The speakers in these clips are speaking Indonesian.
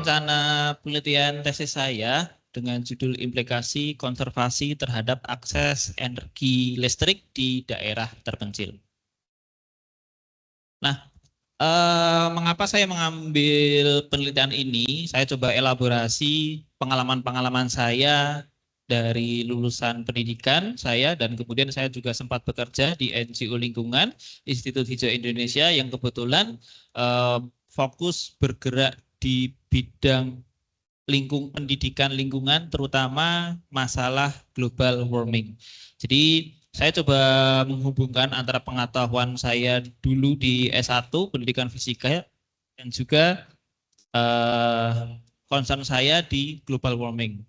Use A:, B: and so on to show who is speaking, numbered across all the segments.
A: rencana penelitian tesis saya dengan judul implikasi konservasi terhadap akses energi listrik di daerah terpencil. Nah, mengapa saya mengambil penelitian ini? Saya coba elaborasi pengalaman-pengalaman saya dari lulusan pendidikan saya, dan kemudian saya juga sempat bekerja di NGO lingkungan Institut Hijau Indonesia yang kebetulan fokus bergerak di bidang pendidikan lingkungan, terutama masalah global warming. Jadi saya coba menghubungkan antara pengetahuan saya dulu di S1 pendidikan fisika dan juga concern saya di global warming.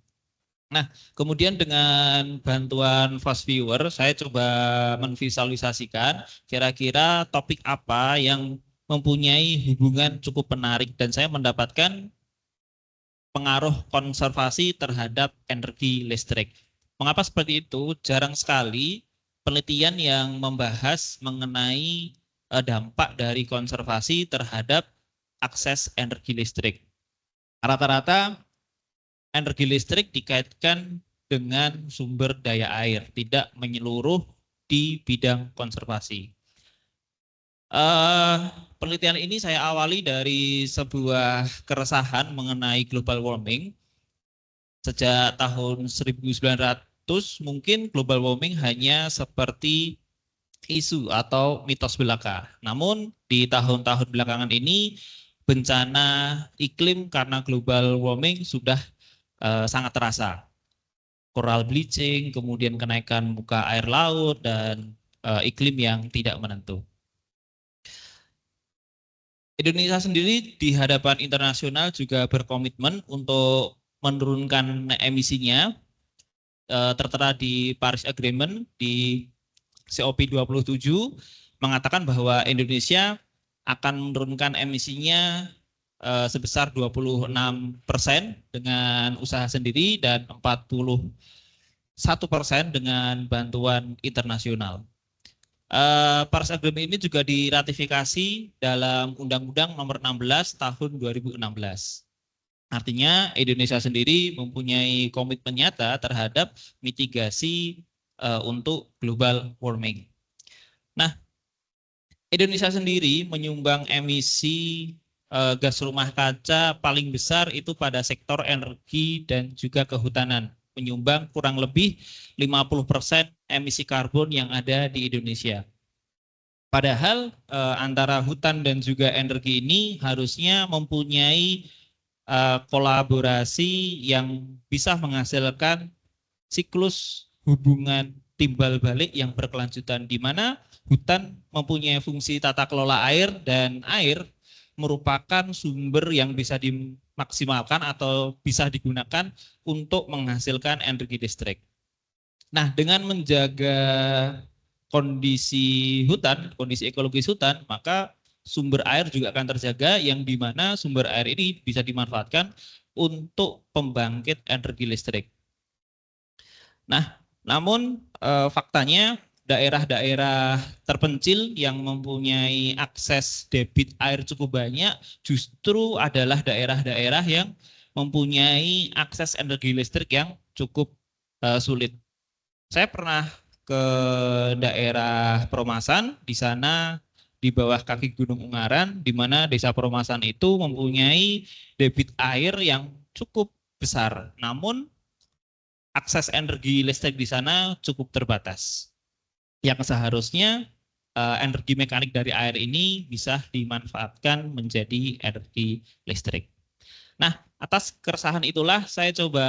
A: Nah, kemudian dengan bantuan Fast Viewer, saya coba menvisualisasikan kira-kira topik apa yang mempunyai hubungan cukup menarik, dan saya mendapatkan pengaruh konservasi terhadap energi listrik. Mengapa seperti itu? Jarang sekali penelitian yang membahas mengenai dampak dari konservasi terhadap akses energi listrik. Rata-rata energi listrik dikaitkan dengan sumber daya air, tidak menyeluruh di bidang konservasi. Penelitian ini saya awali dari sebuah keresahan mengenai global warming. Sejak tahun 1900 mungkin global warming hanya seperti isu atau mitos belaka. Namun di tahun-tahun belakangan ini bencana iklim karena global warming sudah sangat terasa. Coral bleaching, kemudian kenaikan muka air laut, dan iklim yang tidak menentu. Indonesia sendiri di hadapan internasional juga berkomitmen untuk menurunkan emisinya, tertera di Paris Agreement di COP27 mengatakan bahwa Indonesia akan menurunkan emisinya sebesar 26% dengan usaha sendiri dan 41% dengan bantuan internasional. Paris Agreement ini juga diratifikasi dalam Undang-Undang Nomor 16 Tahun 2016. Artinya Indonesia sendiri mempunyai komitmen nyata terhadap mitigasi untuk global warming. Nah, Indonesia sendiri menyumbang emisi gas rumah kaca paling besar itu pada sektor energi dan juga kehutanan, menyumbang kurang lebih 50% emisi karbon yang ada di Indonesia. Padahal antara hutan dan juga energi ini harusnya mempunyai kolaborasi yang bisa menghasilkan siklus hubungan timbal balik yang berkelanjutan, di mana hutan mempunyai fungsi tata kelola air, dan air merupakan sumber yang bisa dimaksimalkan atau bisa digunakan untuk menghasilkan energi listrik. Nah, dengan menjaga kondisi hutan, kondisi ekologis hutan, maka sumber air juga akan terjaga, yang di mana sumber air ini bisa dimanfaatkan untuk pembangkit energi listrik. Nah, namun faktanya daerah-daerah terpencil yang mempunyai akses debit air cukup banyak justru adalah daerah-daerah yang mempunyai akses energi listrik yang cukup sulit. Saya pernah ke daerah Peromasan, di sana di bawah kaki Gunung Ungaran, di mana desa Peromasan itu mempunyai debit air yang cukup besar, namun akses energi listrik di sana cukup terbatas. Yang seharusnya energi mekanik dari air ini bisa dimanfaatkan menjadi energi listrik. Nah, atas keresahan itulah saya coba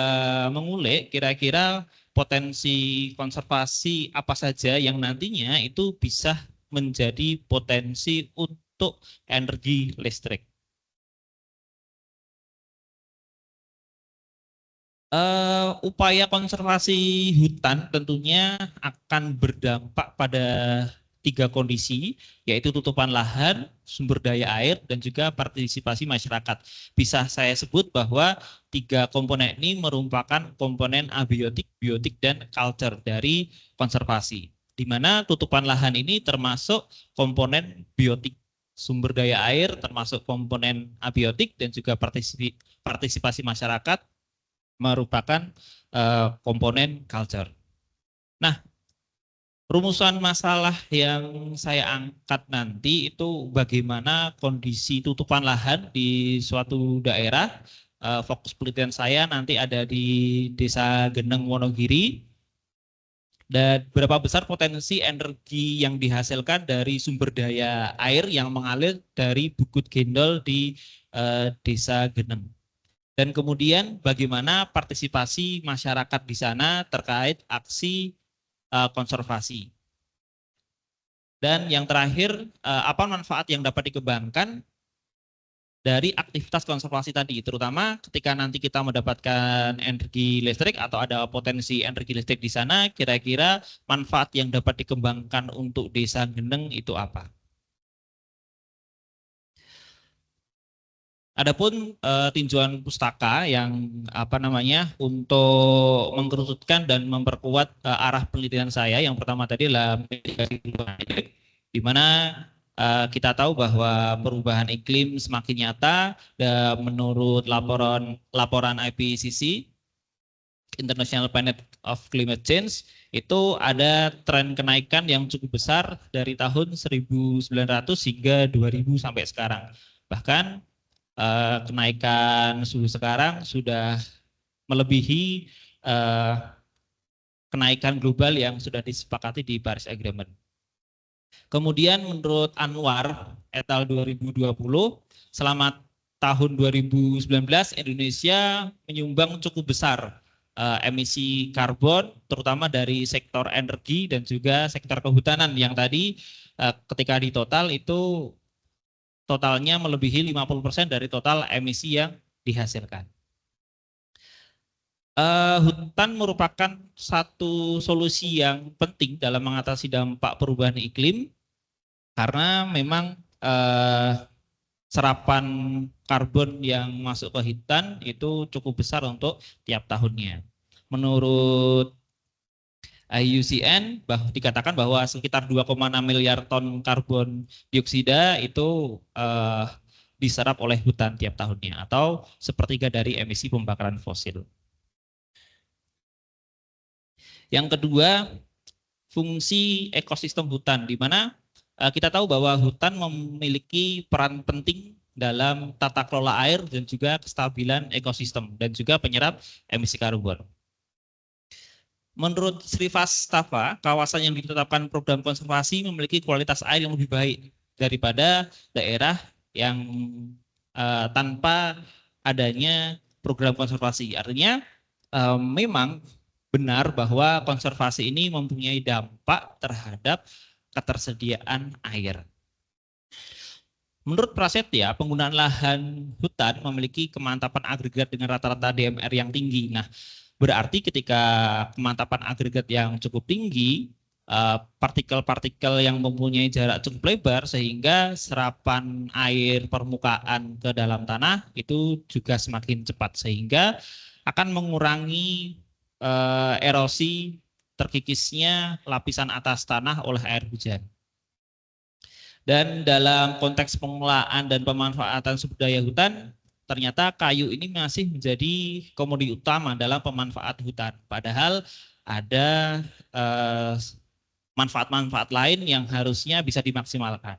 A: mengulik kira-kira potensi konservasi apa saja yang nantinya itu bisa menjadi potensi untuk energi listrik. Upaya konservasi hutan tentunya akan berdampak pada 3 kondisi, yaitu tutupan lahan, sumber daya air, dan juga partisipasi masyarakat. Bisa saya sebut bahwa 3 komponen ini merupakan komponen abiotik, biotik, dan culture dari konservasi. Di mana tutupan lahan ini termasuk komponen biotik, sumber daya air termasuk komponen abiotik, dan juga partisipasi masyarakat merupakan komponen culture. Nah, rumusan masalah yang saya angkat nanti itu bagaimana kondisi tutupan lahan di suatu daerah. Fokus penelitian saya nanti ada di Desa Geneng, Wonogiri. Dan berapa besar potensi energi yang dihasilkan dari sumber daya air yang mengalir dari Bukut Gendol di Desa Geneng. Dan kemudian bagaimana partisipasi masyarakat di sana terkait aksi konservasi. Dan yang terakhir, apa manfaat yang dapat dikembangkan dari aktivitas konservasi tadi, terutama ketika nanti kita mendapatkan energi listrik atau ada potensi energi listrik di sana, kira-kira manfaat yang dapat dikembangkan untuk Desa Geneng itu apa? Adapun tinjauan pustaka yang untuk mengkerucutkan dan memperkuat arah penelitian saya, yang pertama tadi adalah di mana kita tahu bahwa perubahan iklim semakin nyata dan menurut laporan IPCC International Panel of Climate Change itu ada tren kenaikan yang cukup besar dari tahun 1900 hingga 2000 sampai sekarang. Bahkan kenaikan suhu sekarang sudah melebihi kenaikan global yang sudah disepakati di Paris Agreement. Kemudian menurut Anwar et al. 2020, selama tahun 2019 Indonesia menyumbang cukup besar emisi karbon, terutama dari sektor energi dan juga sektor kehutanan yang tadi ketika di total itu totalnya melebihi 50% dari total emisi yang dihasilkan. Hutan merupakan satu solusi yang penting dalam mengatasi dampak perubahan iklim karena memang serapan karbon yang masuk ke hutan itu cukup besar untuk tiap tahunnya. Menurut IUCN dikatakan bahwa sekitar 2,6 miliar ton karbon dioksida itu diserap oleh hutan tiap tahunnya atau sepertiga dari emisi pembakaran fosil. Yang kedua, fungsi ekosistem hutan, di mana kita tahu bahwa hutan memiliki peran penting dalam tata kelola air dan juga kestabilan ekosistem dan juga penyerap emisi karbon. Menurut Srivastava, kawasan yang ditetapkan program konservasi memiliki kualitas air yang lebih baik daripada daerah yang tanpa adanya program konservasi. Artinya memang benar bahwa konservasi ini mempunyai dampak terhadap ketersediaan air. Menurut Prasetya, penggunaan lahan hutan memiliki kemantapan agregat dengan rata-rata DMR yang tinggi. Nah, berarti ketika kemantapan agregat yang cukup tinggi, partikel-partikel yang mempunyai jarak cukup lebar sehingga serapan air permukaan ke dalam tanah itu juga semakin cepat sehingga akan mengurangi erosi terkikisnya lapisan atas tanah oleh air hujan. Dan dalam konteks pengelolaan dan pemanfaatan sumber daya hutan, ternyata kayu ini masih menjadi komoditi utama dalam pemanfaatan hutan. Padahal ada manfaat-manfaat lain yang harusnya bisa dimaksimalkan.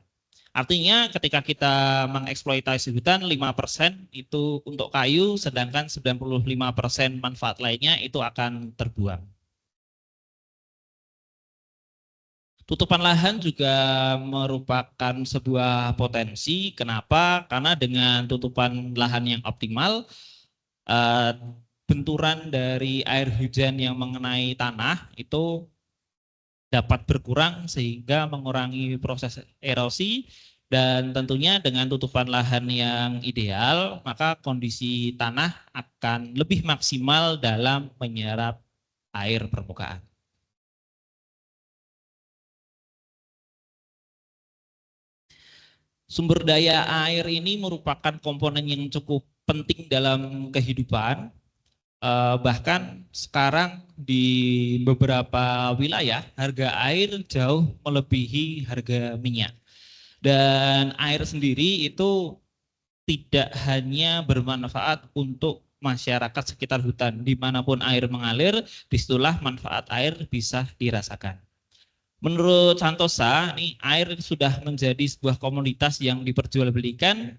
A: Artinya ketika kita mengeksploitasi hutan 5% itu untuk kayu, sedangkan 95% manfaat lainnya itu akan terbuang. Tutupan lahan juga merupakan sebuah potensi. Kenapa? Karena dengan tutupan lahan yang optimal, benturan dari air hujan yang mengenai tanah itu dapat berkurang sehingga mengurangi proses erosi dan tentunya dengan tutupan lahan yang ideal maka kondisi tanah akan lebih maksimal dalam menyerap air permukaan. Sumber daya air ini merupakan komponen yang cukup penting dalam kehidupan. Bahkan sekarang di beberapa wilayah harga air jauh melebihi harga minyak. Dan air sendiri itu tidak hanya bermanfaat untuk masyarakat sekitar hutan. Dimanapun air mengalir, disitulah manfaat air bisa dirasakan. Menurut Santosa, ini air sudah menjadi sebuah komoditas yang diperjualbelikan,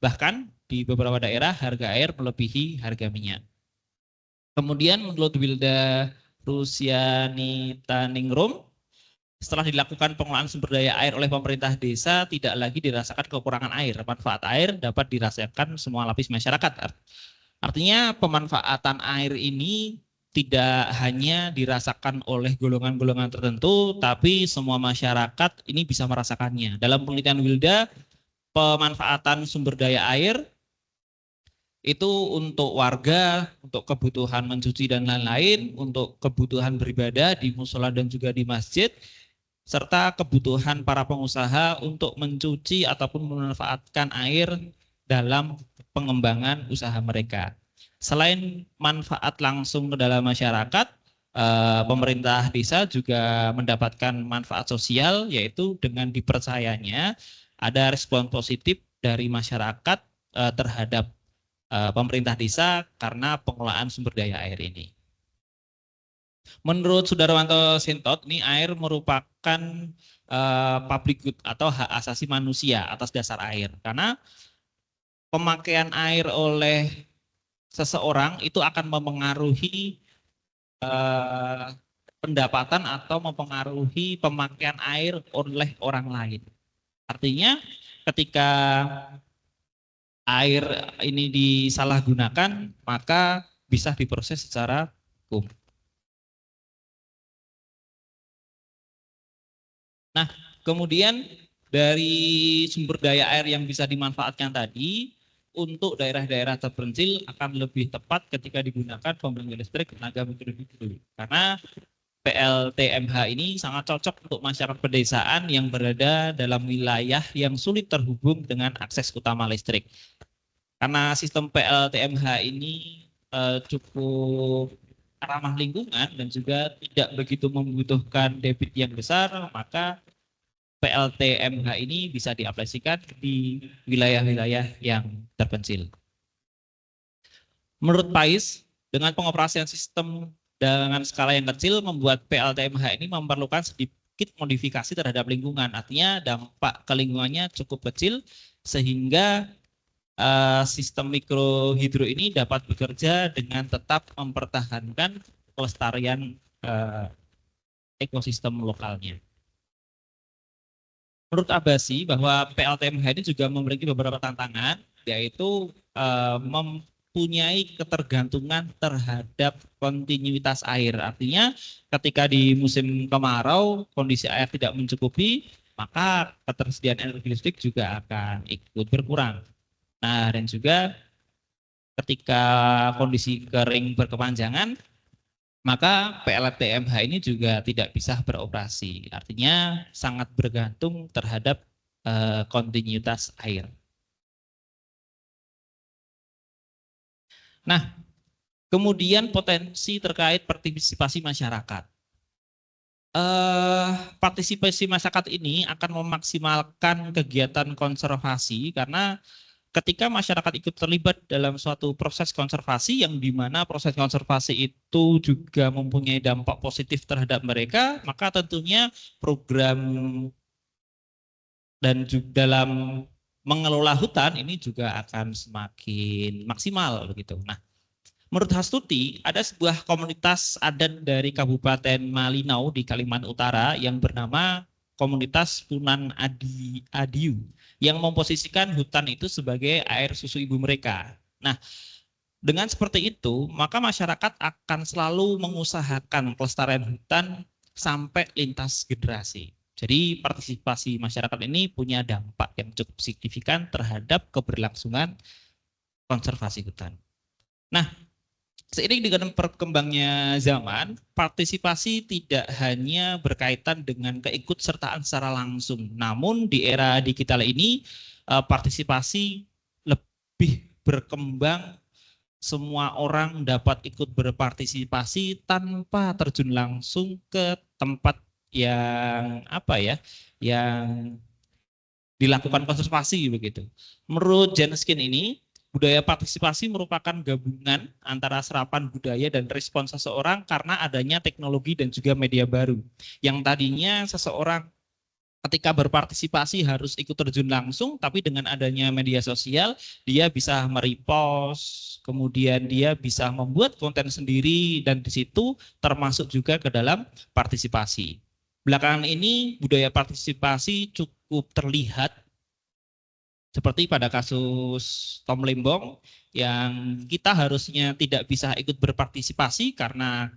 A: bahkan di beberapa daerah harga air melebihi harga minyak. Kemudian menurut Wilda Rusianita Ningrum, setelah dilakukan pengelolaan sumber daya air oleh pemerintah desa, tidak lagi dirasakan kekurangan air. Manfaat air dapat dirasakan semua lapis masyarakat. Artinya pemanfaatan air ini tidak hanya dirasakan oleh golongan-golongan tertentu, tapi semua masyarakat ini bisa merasakannya. Dalam penelitian Wilda, pemanfaatan sumber daya air itu untuk warga, untuk kebutuhan mencuci dan lain-lain, untuk kebutuhan beribadah di musola dan juga di masjid, serta kebutuhan para pengusaha untuk mencuci ataupun memanfaatkan air dalam pengembangan usaha mereka. Selain manfaat langsung ke dalam masyarakat, pemerintah desa juga mendapatkan manfaat sosial, yaitu dengan dipercayanya ada respon positif dari masyarakat terhadap pemerintah desa karena pengelolaan sumber daya air ini. Menurut Sudarwanto Sintot, ini air merupakan public good atau hak asasi manusia atas dasar air. Karena pemakaian air oleh seseorang itu akan mempengaruhi pendapatan atau mempengaruhi pemakaian air oleh orang lain. Artinya ketika air ini disalahgunakan, maka bisa diproses secara hukum. Nah, kemudian dari sumber daya air yang bisa dimanfaatkan tadi, untuk daerah-daerah terpencil akan lebih tepat ketika digunakan pembangkit listrik tenaga mikrohidro. Karena PLTMH ini sangat cocok untuk masyarakat pedesaan yang berada dalam wilayah yang sulit terhubung dengan akses utama listrik. Karena sistem PLTMH ini cukup ramah lingkungan dan juga tidak begitu membutuhkan debit yang besar, maka PLTMH ini bisa diaplikasikan di wilayah-wilayah yang terpencil. Menurut PAIS, dengan pengoperasian sistem dengan skala yang kecil membuat PLTMH ini memerlukan sedikit modifikasi terhadap lingkungan. Artinya dampak ke lingkungannya cukup kecil sehingga sistem mikrohidro ini dapat bekerja dengan tetap mempertahankan kelestarian ekosistem lokalnya. Menurut Abasi bahwa PLTMH ini juga memiliki beberapa tantangan, yaitu mempunyai ketergantungan terhadap kontinuitas air. Artinya ketika di musim kemarau kondisi air tidak mencukupi, maka ketersediaan energi listrik juga akan ikut berkurang. Nah, dan juga ketika kondisi kering berkepanjangan, maka PLTMH ini juga tidak bisa beroperasi. Artinya sangat bergantung terhadap kontinuitas air. Nah, kemudian potensi terkait partisipasi masyarakat. Partisipasi masyarakat ini akan memaksimalkan kegiatan konservasi karena ketika masyarakat ikut terlibat dalam suatu proses konservasi yang dimana proses konservasi itu juga mempunyai dampak positif terhadap mereka, maka tentunya program dan juga dalam mengelola hutan ini juga akan semakin maksimal begitu. Nah, menurut Hastuti ada sebuah komunitas adat dari Kabupaten Malinau di Kalimantan Utara yang bernama Komunitas Punan Adiu yang memposisikan hutan itu sebagai air susu ibu mereka. Nah, dengan seperti itu, maka masyarakat akan selalu mengusahakan pelestarian hutan sampai lintas generasi. Jadi partisipasi masyarakat ini punya dampak yang cukup signifikan terhadap keberlangsungan konservasi hutan. Nah, seiring dengan perkembangnya zaman, partisipasi tidak hanya berkaitan dengan keikutsertaan secara langsung, namun di era digital ini partisipasi lebih berkembang, semua orang dapat ikut berpartisipasi tanpa terjun langsung ke tempat yang yang dilakukan konservasi begitu. Menurut Janskin ini, budaya partisipasi merupakan gabungan antara serapan budaya dan respons seseorang karena adanya teknologi dan juga media baru. Yang tadinya seseorang ketika berpartisipasi harus ikut terjun langsung, tapi dengan adanya media sosial, dia bisa merepost, kemudian dia bisa membuat konten sendiri, dan di situ termasuk juga ke dalam partisipasi. Belakangan ini budaya partisipasi cukup terlihat seperti pada kasus Tom Lembong yang kita harusnya tidak bisa ikut berpartisipasi karena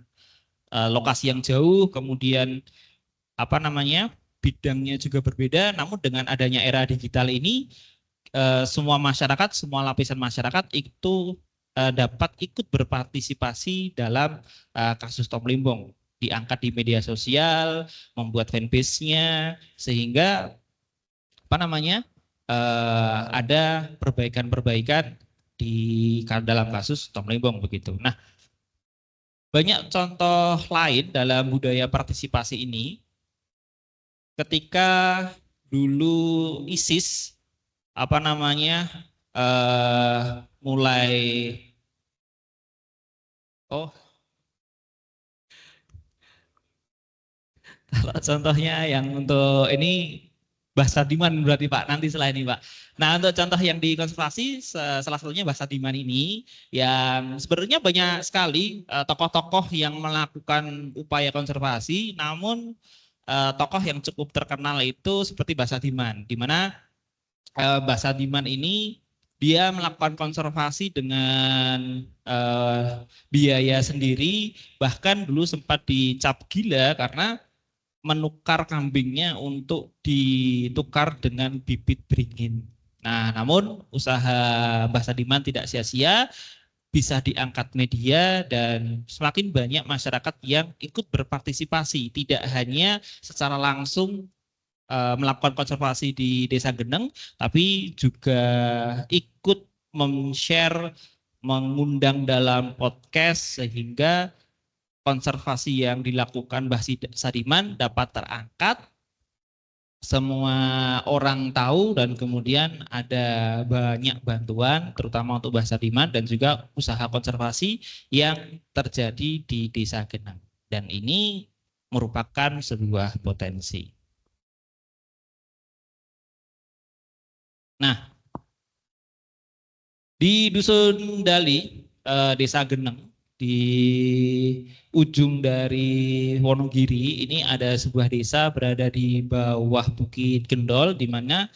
A: lokasi yang jauh, kemudian bidangnya juga berbeda, namun dengan adanya era digital ini semua masyarakat, semua lapisan masyarakat itu dapat ikut berpartisipasi dalam kasus Tom Lembong, diangkat di media sosial, membuat fanbase-nya, sehingga ada perbaikan-perbaikan di dalam kasus Tom Lembong begitu. Nah, banyak contoh lain dalam budaya partisipasi ini. Ketika dulu ISIS mulai kalau contohnya yang untuk ini Bahasa Diman berarti Pak, nanti setelah ini Pak. Nah, untuk contoh yang dikonservasi salah satunya Bahasa Diman ini yang sebenarnya banyak sekali tokoh-tokoh yang melakukan upaya konservasi, namun tokoh yang cukup terkenal itu seperti Bahasa Diman, di mana Bahasa Diman ini dia melakukan konservasi dengan biaya sendiri, bahkan dulu sempat dicap gila karena menukar kambingnya untuk ditukar dengan bibit beringin. Nah, namun usaha Bahasa Diman tidak sia-sia, bisa diangkat media dan semakin banyak masyarakat yang ikut berpartisipasi, tidak hanya secara langsung melakukan konservasi di Desa Geneng, tapi juga ikut men-share, mengundang dalam podcast sehingga konservasi yang dilakukan Bahasa Diman dapat terangkat, semua orang tahu, dan kemudian ada banyak bantuan terutama untuk Bahasa Diman dan juga usaha konservasi yang terjadi di Desa Geneng. Dan ini merupakan sebuah potensi. Nah, di Dusun Dali, Desa Geneng, di ujung dari Wonogiri, ini ada sebuah desa berada di bawah Bukit Gendol, di mana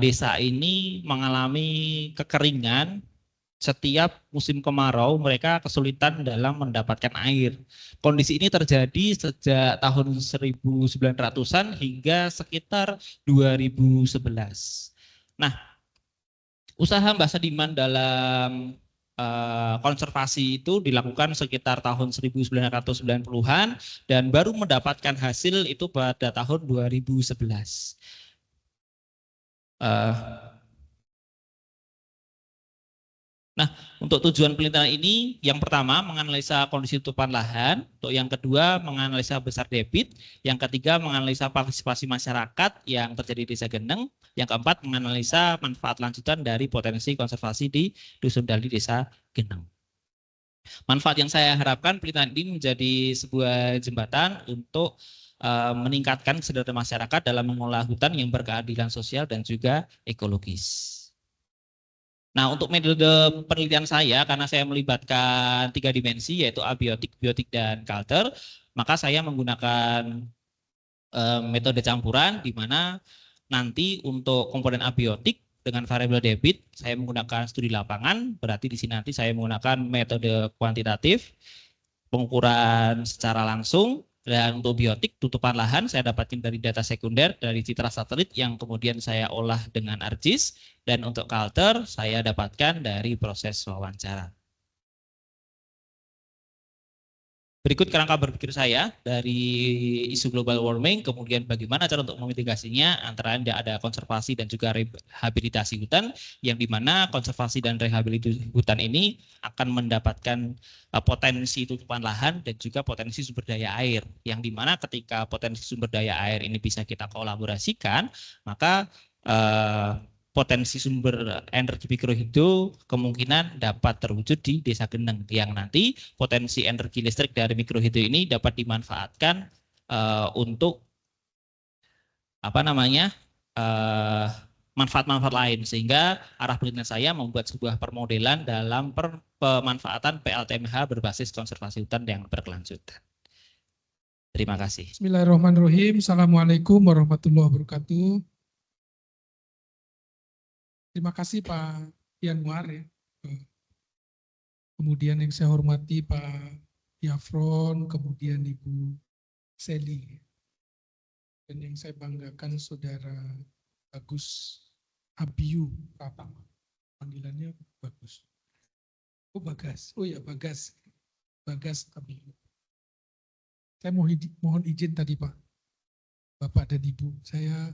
A: desa ini mengalami kekeringan. Setiap musim kemarau mereka kesulitan dalam mendapatkan air. Kondisi ini terjadi sejak tahun 1900-an hingga sekitar 2011. Nah, usaha Bahasa Diman dalam konservasi itu dilakukan sekitar tahun 1990-an dan baru mendapatkan hasil itu pada tahun 2011. Nah, untuk tujuan penelitian ini, yang pertama menganalisa kondisi tutupan lahan, untuk yang kedua menganalisa besar debit, yang ketiga menganalisa partisipasi masyarakat yang terjadi di Desa Geneng, yang keempat menganalisa manfaat lanjutan dari potensi konservasi di Dusun Dali Desa Geneng. Manfaat yang saya harapkan penelitian ini menjadi sebuah jembatan untuk meningkatkan kesadaran masyarakat dalam mengelola hutan yang berkeadilan sosial dan juga ekologis. Nah, untuk metode penelitian saya, karena saya melibatkan 3 dimensi, yaitu abiotik, biotik, dan culture, maka saya menggunakan metode campuran, di mana nanti untuk komponen abiotik dengan variabel debit, saya menggunakan studi lapangan, berarti di sini nanti saya menggunakan metode kuantitatif, pengukuran secara langsung. Dan untuk biotik, tutupan lahan saya dapatkan dari data sekunder, dari citra satelit yang kemudian saya olah dengan ArcGIS. Dan untuk culture, saya dapatkan dari proses wawancara. Berikut kerangka berpikir saya dari isu global warming, kemudian bagaimana cara untuk memitigasinya, antara lain ada konservasi dan juga rehabilitasi hutan, yang dimana konservasi dan rehabilitasi hutan ini akan mendapatkan potensi tutupan lahan dan juga potensi sumber daya air, yang dimana ketika potensi sumber daya air ini bisa kita kolaborasikan, maka potensi sumber energi mikrohidro kemungkinan dapat terwujud di Desa Geneng, yang nanti potensi energi listrik dari mikrohidro ini dapat dimanfaatkan untuk apa namanya manfaat-manfaat lain, sehingga arah penelitian saya membuat sebuah permodelan dalam pemanfaatan PLTMH berbasis konservasi hutan yang berkelanjutan. Terima kasih.
B: Bismillahirrahmanirrahim. Assalamualaikum warahmatullahi wabarakatuh. Terima kasih Pak Yanwar ya. Kemudian yang saya hormati Pak Yafron, kemudian Ibu Seli. Dan yang saya banggakan Saudara Bagus Abiu Pratama. Panggilannya Bagus. Oh Bagas, oh ya Bagas. Bagas Abiu. Saya mohon izin tadi Pak, Bapak dan Ibu. Saya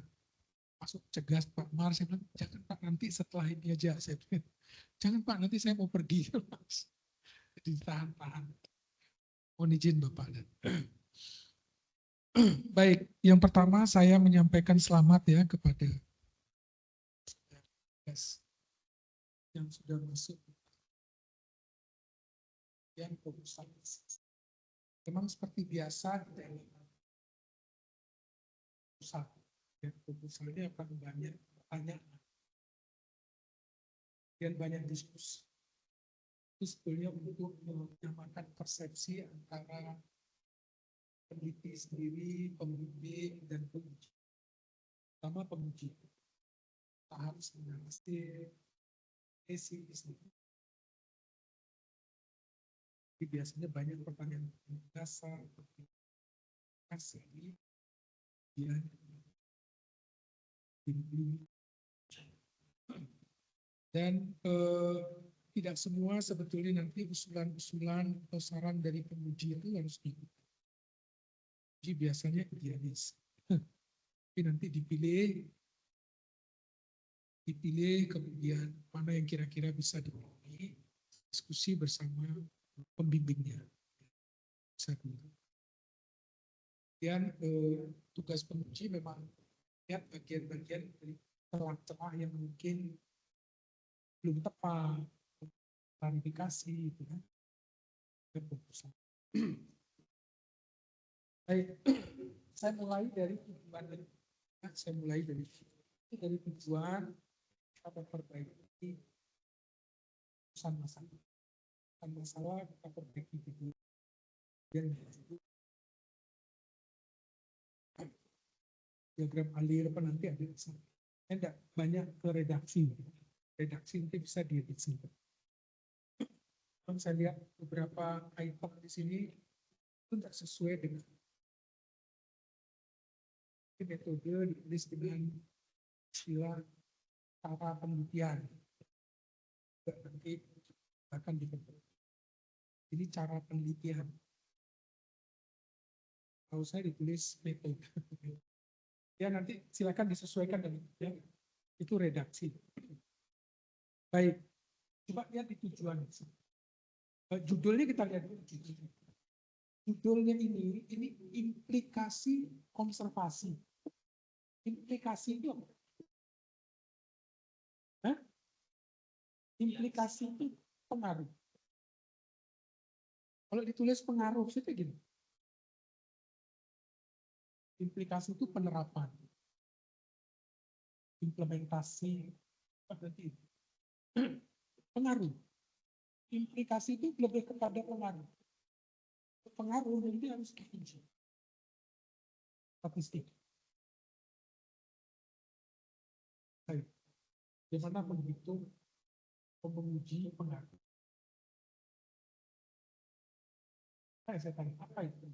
B: masuk cegas Pak Mar, saya bilang, jangan Pak nanti setelah ini aja. Saya bilang, jangan Pak nanti saya mau pergi. Jadi tahan-tahan. Mohon izin Bapak. Baik, yang pertama saya menyampaikan selamat ya kepada yang sudah masuk yang proposal. Memang seperti biasa di dalam proposal, ya, proposalnya akan banyak pertanyaan dan banyak diskusi. Itu sebetulnya untuk menyamakan persepsi antara peneliti sendiri, pembimbing, dan penguji. Pertama penguji. Kita harus mengenali isi sendiri. Jadi biasanya banyak pertanyaan dasar, kasih, kemudian bimbing. Dan tidak semua sebetulnya nanti usulan-usulan atau saran dari penguji itu harus diikuti. Uji biasanya idealis. Tapi nanti dipilih kemudian mana yang kira-kira bisa dipenuhi, diskusi bersama pembimbingnya. Bisa dulu. Kemudian tugas penguji memang lihat bagian-bagian dari celah-celah yang mungkin belum tepat, klarifikasi gitu kan. Baik, saya mulai dari tujuan dari tujuan kita memperbaiki urusan masalah kita perbaiki dulu. Dan diagram alir apa nanti ada di sana. Enggak banyak ke redaksi nanti bisa diedisi. Saya lihat beberapa item di sini itu tidak sesuai dengan metode ditulis dengan istilah cara penelitian. Nanti akan dibentuk. Ini cara penelitian. Kalau saya ditulis metode. Ya nanti silakan disesuaikan dengan ya, itu redaksi. Baik, coba lihat di tujuan. Judulnya kita lihat dulu. Judulnya ini implikasi konservasi. Implikasi itu apa? Hah? Implikasi itu pengaruh. Kalau ditulis pengaruh, itu gini. Implikasi itu penerapan. Implementasi. Berarti pengaruh. Implikasi itu lebih kepada pengaruh. Pengaruh nanti harus diuji. Statistik. Baik. Bagaimana menghitung menguji pengaruh? Saya tanya, apa itu?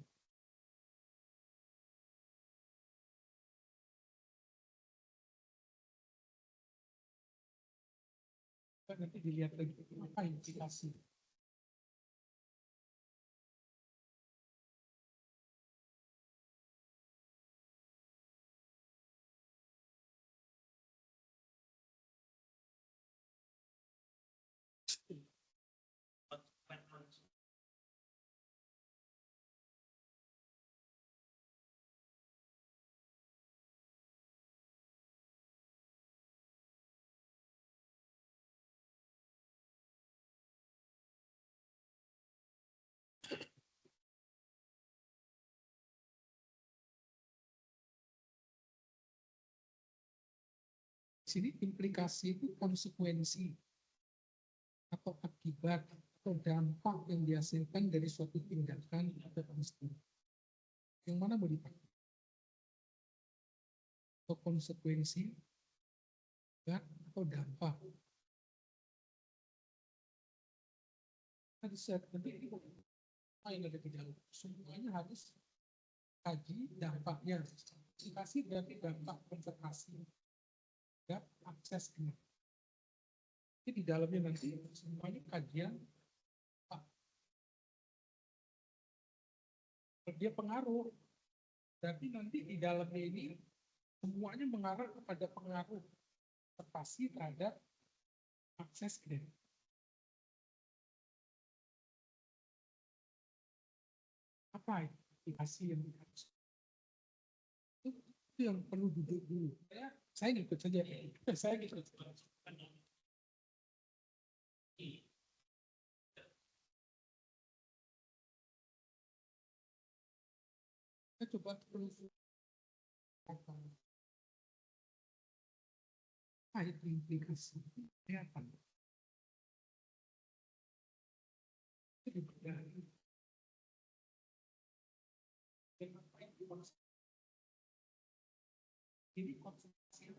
B: Nanti dilihat lagi apa implikasi. sini implikasi itu konsekuensi atau akibat atau dampak yang dihasilkan dari suatu tindakan atau peristiwa. Yang mana mau dipakai? Atau konsekuensi, atau dampak? Nanti yang ada di dalam semuanya harus kaji dampaknya. Implikasi berarti dampak konservasi, ya, akses ini. Jadi di dalamnya nanti semuanya kajian dia pengaruh. Berarti nanti di dalamnya ini semuanya mengarah kepada pengaruh konservasi terhadap akses kredit. Apa implikasi yang harus itu yang perlu duduk dulu. Saya ikut saja. Saya ikut. Kita coba terus apa itu implikasi apa? Itu dari ini konsentrasi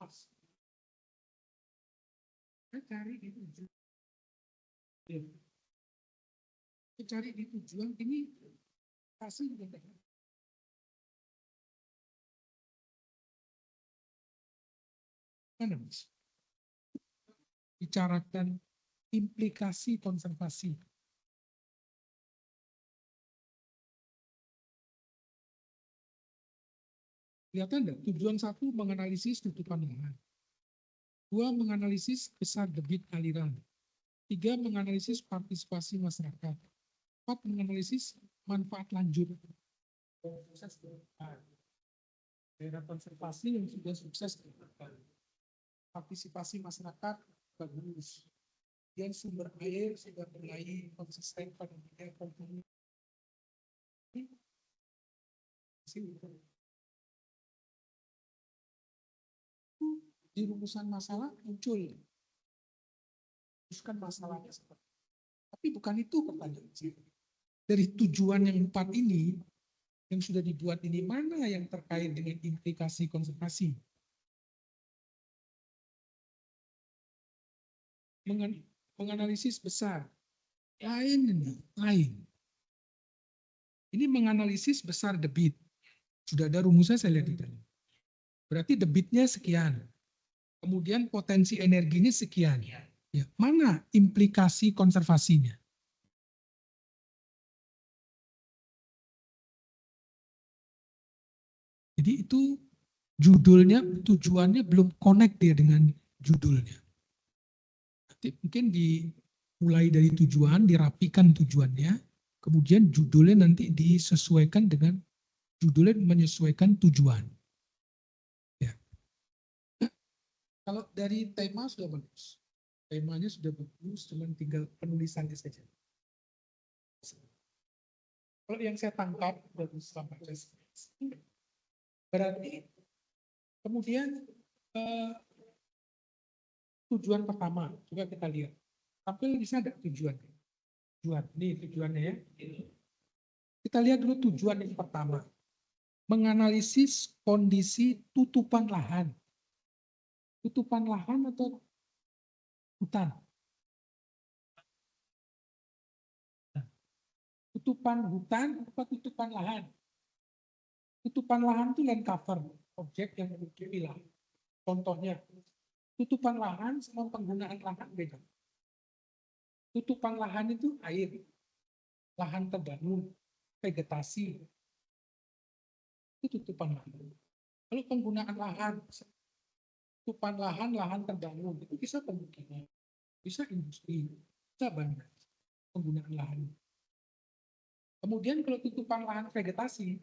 B: pas. Kita cari di tujuan. Kita cari di tujuan ini pasti juga mana mas? Bicarakan implikasi konservasi. Kelihatan enggak? Tujuan 1 menganalisis tutupan lahan. 2 menganalisis besar debit aliran. 3 menganalisis partisipasi masyarakat. 4 menganalisis manfaat lanjut. Daerah konservasi yang sudah sukses partisipasi masyarakat bagus. Dan sumber air sudah mulai konsisten pada ekonomi. Di rumusan masalah muncul. Rumuskan masalahnya seperti. Tapi bukan itu pertanyaan. Dari tujuan yang 4 ini, yang sudah dibuat ini, mana yang terkait dengan implikasi konservasi? Menganalisis besar. Lain. Ini menganalisis besar debit. Sudah ada rumusnya saya lihat di dalam. Berarti debitnya sekian. Kemudian potensi energinya sekian. Ya, mana implikasi konservasinya? Jadi itu judulnya, tujuannya belum connect dia dengan judulnya. Nanti mungkin dimulai dari tujuan, dirapikan tujuannya, kemudian judulnya nanti disesuaikan dengan judulnya menyesuaikan tujuan. Ya. Kalau dari tema sudah bagus. Temanya sudah bagus, cuma tinggal penulisannya saja. Kalau yang saya tangkap dari selama berarti kemudian tujuan pertama juga kita lihat. Tampil bisa ada tujuan. Tujuan, ini tujuannya ya. Kita lihat dulu tujuan yang pertama. Menganalisis kondisi tutupan lahan. Tutupan lahan atau hutan? Tutupan hutan atau tutupan lahan? Tutupan lahan itu land cover, objek yang menutupi lahan. Contohnya, tutupan lahan sama penggunaan lahan beda. Tutupan lahan itu air, lahan terbangun, vegetasi. Itu tutupan lahan. Kalau penggunaan lahan, tutupan lahan, lahan terbangun, itu bisa pemukiman, bisa industri, bisa banyak penggunaan lahan. Kemudian kalau tutupan lahan vegetasi,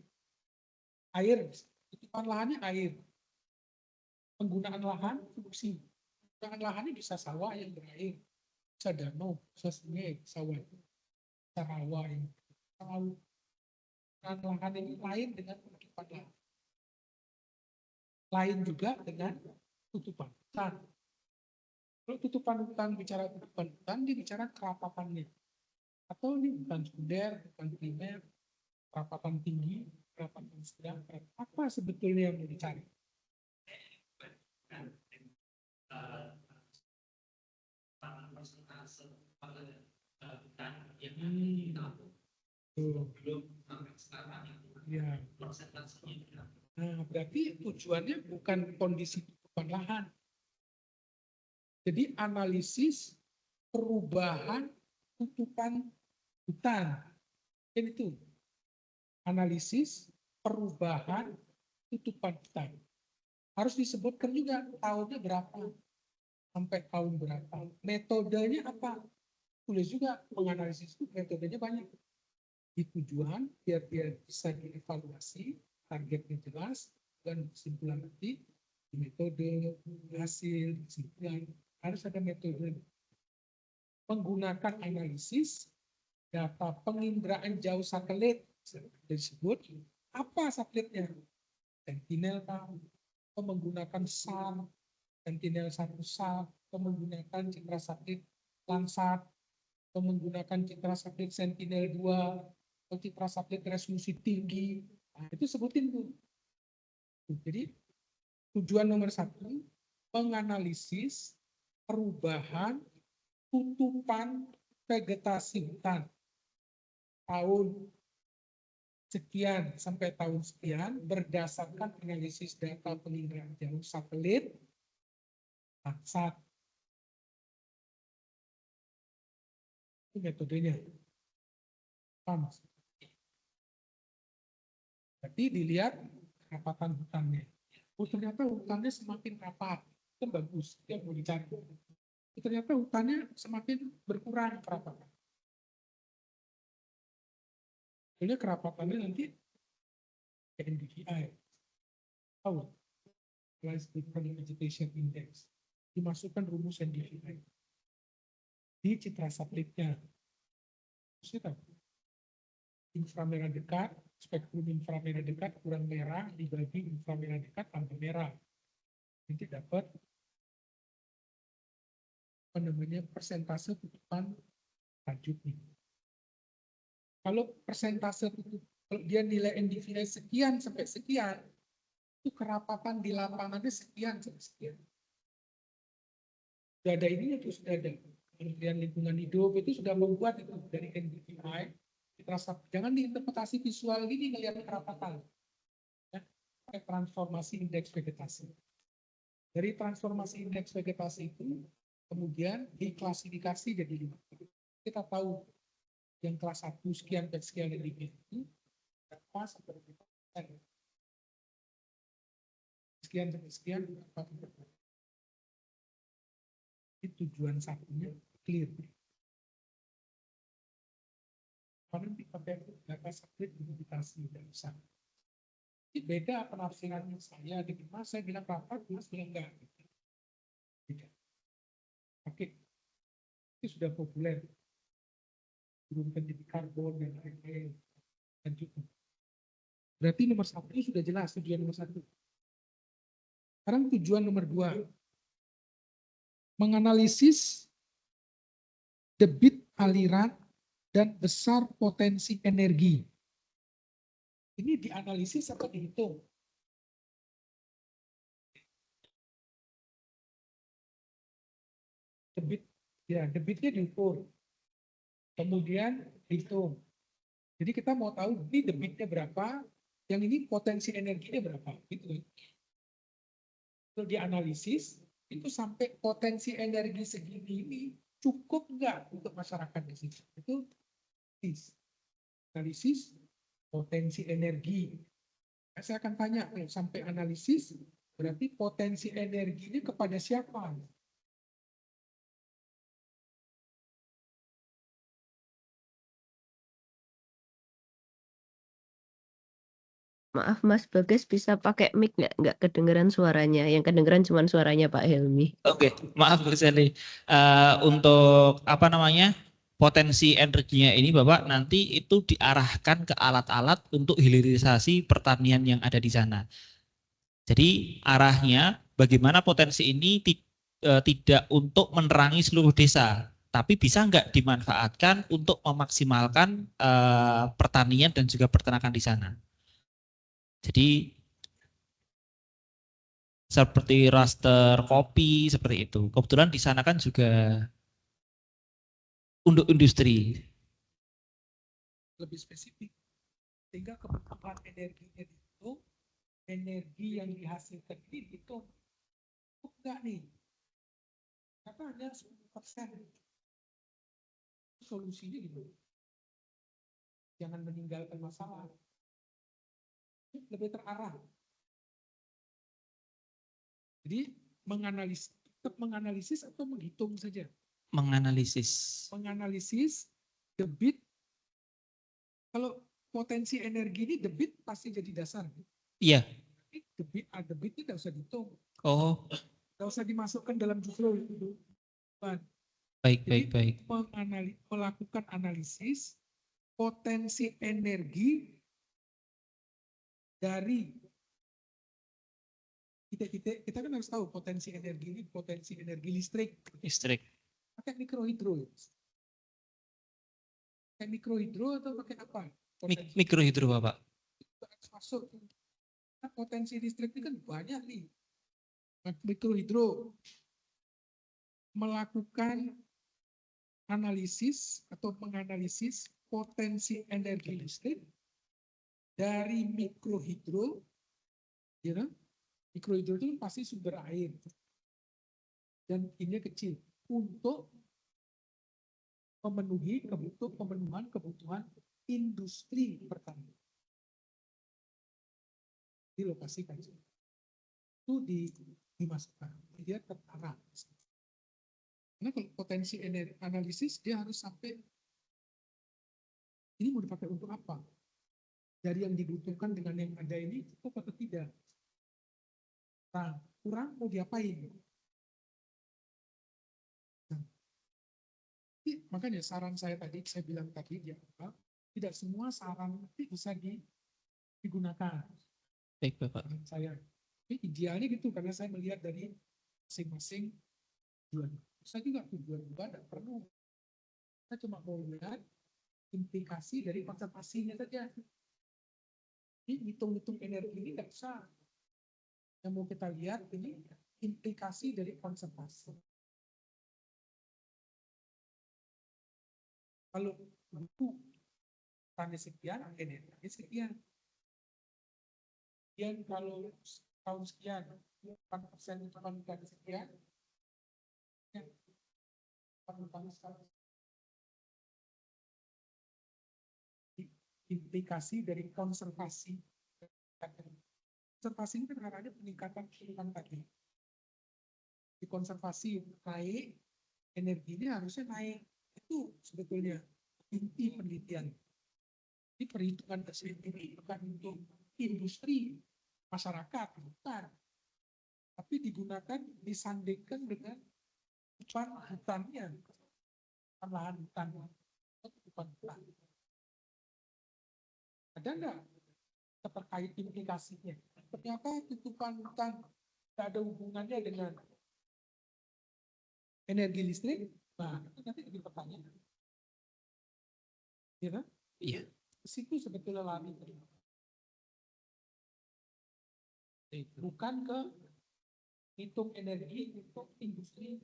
B: air, tutupan lahannya air. Penggunaan lahan, fungsi. Penggunaan lahannya bisa sawah yang berair, bisa danau, bisa sungai, sawah, bisa rawa yang lahan ini lain dengan tutupan lahan. Lain juga dengan tutupan hutan. Kalau tutupan hutan, bicara tutupan hutan, dia bicara kerapatannya. Atau ini bukan sekunder, bukan primer, kerapatan tinggi, kerapatan sedang, apa sebetulnya yang mau dicari? Ya. Nah, berarti tujuannya bukan kondisi tutupan lahan. Jadi analisis perubahan tutupan hutan. Kan itu. Analisis perubahan tutupan hutan. Harus disebutkan juga tahunnya berapa. Sampai tahun berapa. Metodenya apa? Tulis juga menganalisis itu metodenya banyak. Di tujuan biar dia bisa dievaluasi, targetnya jelas, dan kesimpulan nanti metode, hasil, kesimpulan, harus ada metode. Menggunakan analisis data penginderaan jauh satelit disebut apa satelitnya? Sentinel atau menggunakan SAR, Sentinel 1 SAR, atau menggunakan citra satelit Landsat, atau menggunakan citra satelit Sentinel 2, atau citra satelit resolusi tinggi. Nah, itu sebutin tuh. Jadi tujuan nomor 1, menganalisis perubahan tutupan vegetasi hutan tahun sekian sampai tahun sekian berdasarkan analisis data penginderaan jauh satelit Landsat. Itu metodenya. Paham? Jadi dilihat kerapatan hutannya. Oh, ternyata hutannya semakin rapat. Itu bagus, itu yang mau dicari. Ternyata hutannya semakin berkurang kerapatan. Jadi kerapatannya nanti NDVI. Tahu? Rice Different Vegetation Index. Dimasukkan rumus NDVI. Di citra satelitnya. Maksudnya tahu? Inframerah dekat, spektrum inframerah dekat kurang merah dibagi inframerah dekat tambah merah. Nanti dapat apa namanya persentase tutupan lanjut nih. Kalau persentase tutup, kalau dia nilai NDVI sekian sampai sekian, itu kerapatan di lapangannya sekian sampai sekian. Sudah ada ininya tuh, sudah ada. Kementerian Lingkungan Hidup itu sudah membuat itu dari NDVI. Jangan diinterpretasi visual gini ngelihat kerapatan. Ya, transformasi indeks vegetasi. Dari transformasi indeks vegetasi itu kemudian diklasifikasi jadi 5. Kita tahu yang kelas 1 sekian dan sekian itu berapa sampai sekian sampai sekian berapa. Itu tujuan satunya clear. Karena dipakai data satelit vegetasi dan usah. Ini beda penafsirannya saya dengan Mas, saya bilang rapat, Mas bilang enggak. Beda. Oke, itu sudah populer. Turunkan jadi karbon dan lain-lain. Lanjutkan. Berarti nomor 1 sudah jelas tujuan nomor 1. Sekarang tujuan nomor 2. Menganalisis debit aliran dan besar potensi energi. Ini dianalisis atau dihitung? Debit, ya debitnya diukur. Kemudian dihitung. Jadi kita mau tahu ini debitnya berapa, yang ini potensi energinya berapa, gitu. Kalau dianalisis, itu sampai potensi energi segini ini cukup nggak untuk masyarakat di sini? Itu analisis potensi energi. Nah, saya akan tanya, sampai analisis, berarti potensi energinya kepada siapa?
C: Maaf Mas Bagas, bisa pakai mic nggak kedengeran suaranya, yang kedengeran cuma suaranya Pak Helmi.
A: Oke, maaf Bu Sally. Untuk apa namanya potensi energinya ini Bapak nanti itu diarahkan ke alat-alat untuk hilirisasi pertanian yang ada di sana. Jadi arahnya bagaimana potensi ini tidak untuk menerangi seluruh desa, tapi bisa nggak dimanfaatkan untuk memaksimalkan pertanian dan juga peternakan di sana. Jadi seperti raster kopi seperti itu. Kebetulan di sana kan juga untuk industri.
B: Lebih spesifik, sehingga kebutuhan energinya itu energi yang dihasilkan ini dihitung enggak nih, karena hanya 10%. Solusinya gitu, jangan meninggalkan masalah, lebih terarah. Jadi tetap menganalisis atau menghitung saja. Menganalisis debit. Kalau potensi energi ini debit pasti jadi dasar.
A: Iya.
B: Debit itu tidak usah dihitung.
A: Oh.
B: Tidak usah dimasukkan dalam jumlah itu.
A: Baik.
B: Melakukan analisis potensi energi dari kita kan harus tahu potensi energi ini, potensi energi listrik. Pakai mikrohidro. Pakai mikrohidro atau pakai apa?
A: Mikrohidro Bapak.
B: Masuk. Nah, potensi listrik ini kan banyak nih. Mikrohidro melakukan analisis atau menganalisis potensi energi listrik dari mikrohidro, ya kan? Mikrohidro itu pasti sumber air dan ini kecil untuk memenuhi kebutuhan industri pertanian. Di lokasi kan itu dimasukkan, dia terarah. Karena kalau potensi energi analisis dia harus sampai ini mau dipakai untuk apa? Dari yang dibutuhkan dengan yang ada ini cukup atau tidak? Nah, kurang mau diapain? Nah, makanya saran saya tadi, saya bilang tadi di awal, tidak semua saran nanti bisa digunakan.
A: Baik Bapak.
B: Saya, ini idealnya gitu karena saya melihat dari masing-masing tujuan. Saya juga tujuan tidak perlu. Saya cuma mau lihat implikasi dari konservasinya saja. Ini hitung-hitung energi ini tidak usah. Yang mau kita lihat ini implikasi dari konservasi. Kalau buku tani sekian, energi sekian. Kemudian kalau tahun sekian, 4% itu tani sekian, implikasi dari konservasi. Konservasi ini kan arahnya peningkatan kehidupan tadi. Di konservasi naik, energinya harusnya naik. Itu sebetulnya inti penelitian. Ini perhitungan tersendiri, bukan untuk industri, masyarakat, bukan. Tapi digunakan, disandingkan dengan hutannya, lahan hutan. Ada nggak terkait implikasinya? Ternyata tutupan hutan tidak ada hubungannya dengan energi listrik. Nah, itu nanti jadi pertanyaan. Ya kan?
A: Iya.
B: Situ sebetulnya lari. Bukan ke hitung energi untuk industri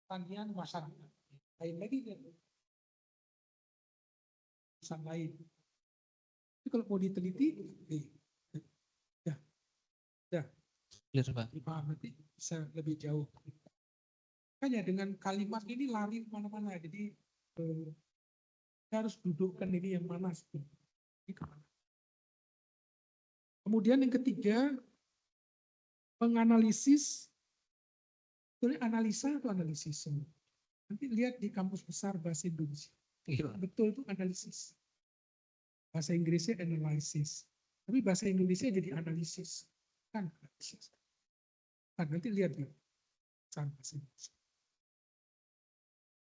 B: pertanian masyarakat. Lain lagi kan? Pesan lain. Tapi kalau mau diteliti, nanti bisa lebih jauh. Makanya dengan kalimat ini lari kemana-mana. Jadi kita harus dudukkan ini yang mana. Kemudian yang ketiga, menganalisis. Analisa atau analisis. Nanti lihat di kampus besar bahasa Indonesia. Betul itu analisis. Bahasa Inggrisnya analysis. Tapi bahasa Indonesia jadi analisis. Kan analisis. Nah, nanti lihat ya.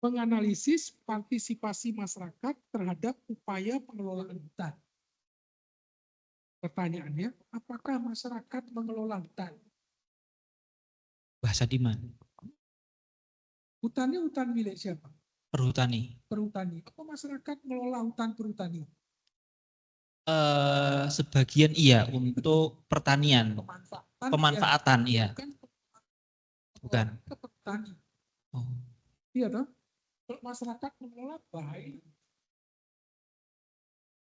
B: Menganalisis partisipasi masyarakat terhadap upaya pengelolaan hutan. Pertanyaannya, apakah masyarakat mengelola hutan?
A: Bahasa Diman.
B: Hutannya hutan milik siapa?
A: Perhutani.
B: Perhutani. Apa masyarakat mengelola hutan perhutani?
A: Sebagian iya untuk pertanian. Pemanfaatan iya. Bukan.
B: Ke petani.
A: Oh.
B: Iya toh? Kalau masyarakat mengelola baik,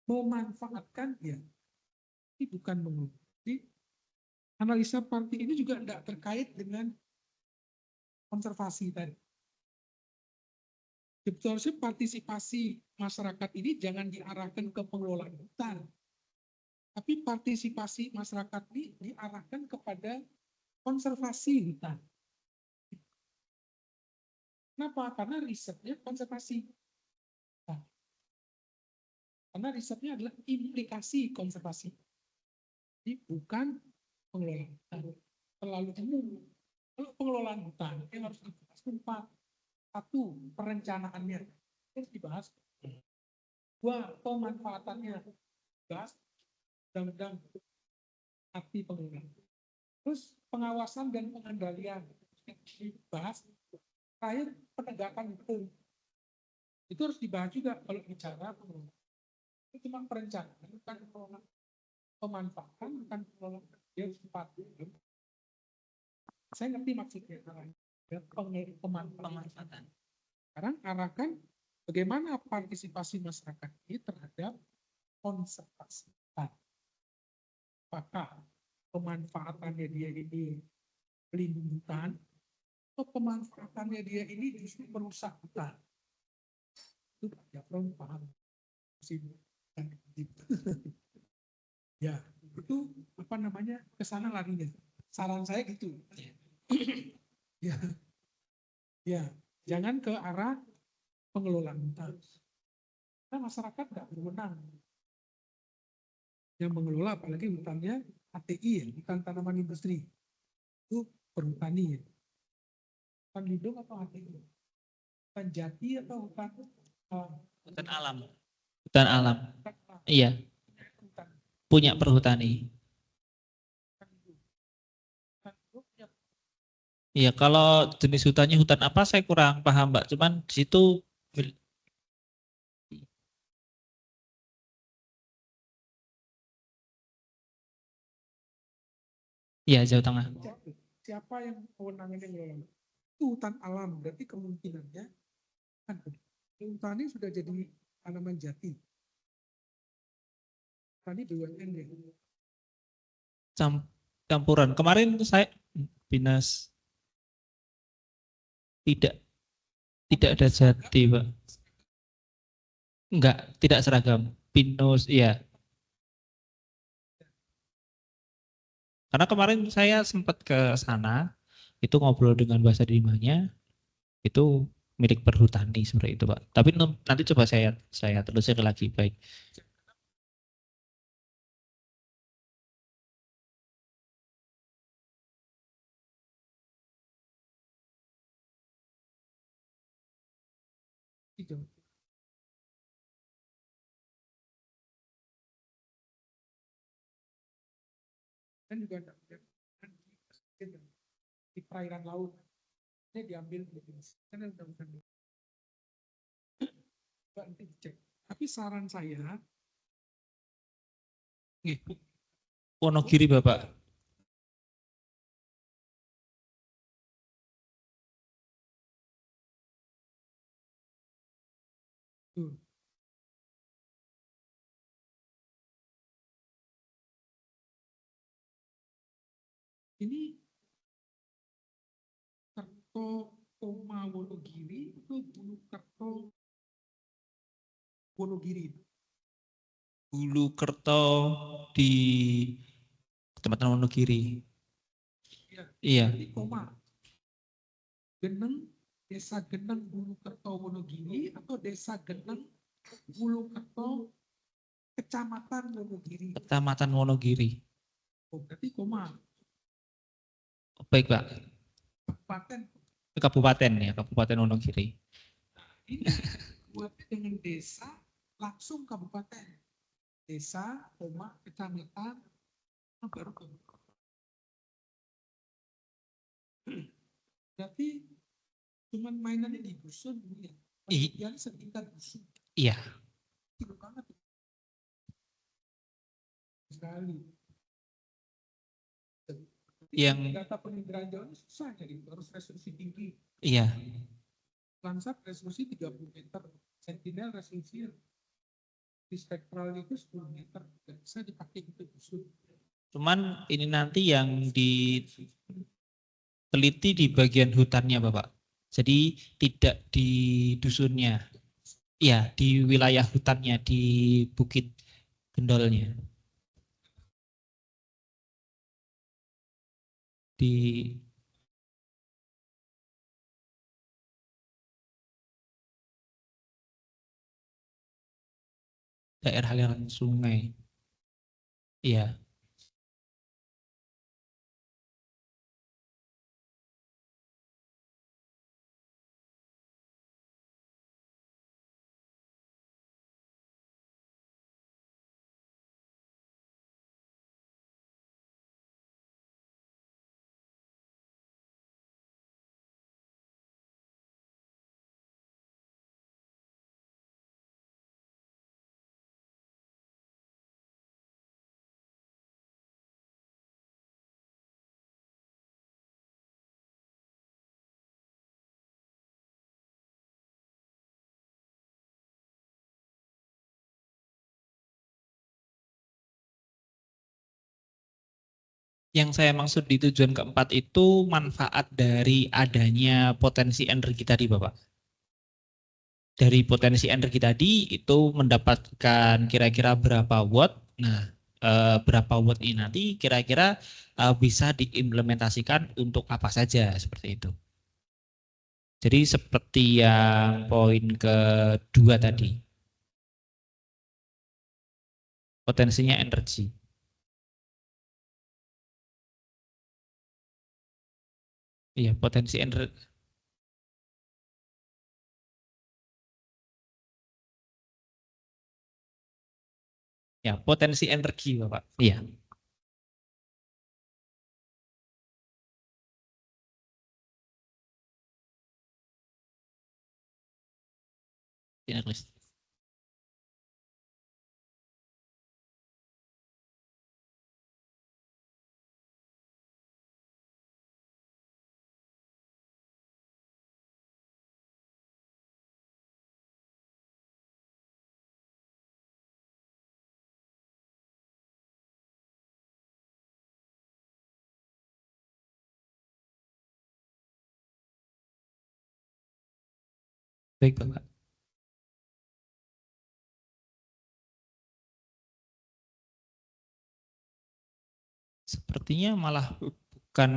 B: memanfaatkan ya, ini bukan mengelola. Jadi analisa parti ini juga tidak terkait dengan konservasi tadi. Seharusnya partisipasi masyarakat ini jangan diarahkan ke pengelolaan hutan, tapi partisipasi masyarakat ini diarahkan kepada konservasi hutan. Kenapa? Karena risetnya konservasi. Nah, karena risetnya adalah implikasi konservasi. Jadi bukan pengelolaan hutan. Terlalu umum. Kalau pengelolaan hutan yang harus dibahas empat. Satu, perencanaannya harus dibahas. Dua, pemanfaatannya dibahas. Undang-undang arti pengelolaan. Terus pengawasan dan pengendalian dibahas. Terakhir, penegakan hukum. Itu harus dibahas juga kalau bicara pengelolaan. Itu cuma perencanaan, bukan pengelolaan. Pemanfaatan, bukan pengelolaan. Dia harus empat. Saya ngerti maksudnya. Pemanfaatan. Sekarang arahkan bagaimana partisipasi masyarakat ini terhadap konservasi hutan. Apakah pemanfaatannya dia ini pelindung hutan, atau pemanfaatannya dia ini justru merusak hutan? Itu Pak Jafron paham. Ya, itu apa namanya, kesana larinya. Saran saya gitu. Ya, ya, jangan ke arah pengelolaan hutan. Karena masyarakat nggak berwenang. Yang mengelola apalagi hutannya HTI ya, hutan tanaman industri. Itu perhutani ya. Hutan lindung atau HTI? Hutan jati atau hutan
A: Hutan alam. Hutan alam. Iya. Punya perhutani. Iya, kalau jenis hutannya hutan apa saya kurang paham, Mbak. Cuman di situ iya, Jawa Tengah.
B: Siapa yang kewenangannya mengelola? Itu hutan alam, berarti kemungkinannya kan hutan ini sudah jadi tanaman jati. Tadi BUMN ya.
A: Campuran. Kemarin saya dinas tidak ada jati, Pak. Enggak, tidak seragam. Pinus, iya. Karena kemarin saya sempat ke sana, itu ngobrol dengan bahasa Dimanya, itu milik perhutani seperti itu, Pak. Tapi nanti coba saya telusuri lagi, baik.
B: Dan juga di perairan laut ini diambil karena undang-undang nanti dicek. Tapi saran saya,
A: Wonogiri, Bapak.
B: ini Kerto Koma Wonogiri itu Bulu Kerto Wonogiri.
A: Bulu Kerto di Kecamatan Wonogiri.
B: Ya,
A: Iya.
B: di Koma. Geneng, Desa Geneng Bulu Kerto Wonogiri atau Desa Geneng Bulu Kerto Kecamatan Wonogiri.
A: Kecamatan Wonogiri.
B: Oh, berarti Koma.
A: Oh, baik, Pak.
B: Kabupaten.
A: Kabupaten Wonogiri.
B: Ini buat dengan desa langsung kabupaten. desa, kecamatan, baru ke. Berarti cuman mainannya di dusun ya. Penelitian sekitar dusun.
A: Iya.
B: Kecil banget. Sekali.
A: Yang
B: data penginderaan jauh ini susah jadi harus resolusi tinggi.
A: iya.
B: Landsat resolusi 30 meter, Sentinel resolusi di spektral itu 10 meter, dan bisa dipakai untuk dusun.
A: Cuman ini nanti yang diteliti di bagian hutannya Bapak. Jadi tidak di dusunnya. Iya, di wilayah hutannya, di Bukit Gendolnya. Di daerah aliran sungai. Iya. Yang saya maksud di tujuan keempat itu manfaat dari adanya potensi energi tadi Bapak. Dari potensi energi tadi itu mendapatkan kira-kira berapa watt. Nah, berapa watt ini nanti kira-kira bisa diimplementasikan untuk apa saja seperti itu. Jadi seperti yang poin kedua tadi. Potensinya energi. Iya, potensi energi. Ya, potensi energi, Bapak. Iya. Energi. Baik, Bapak. Sepertinya malah bukan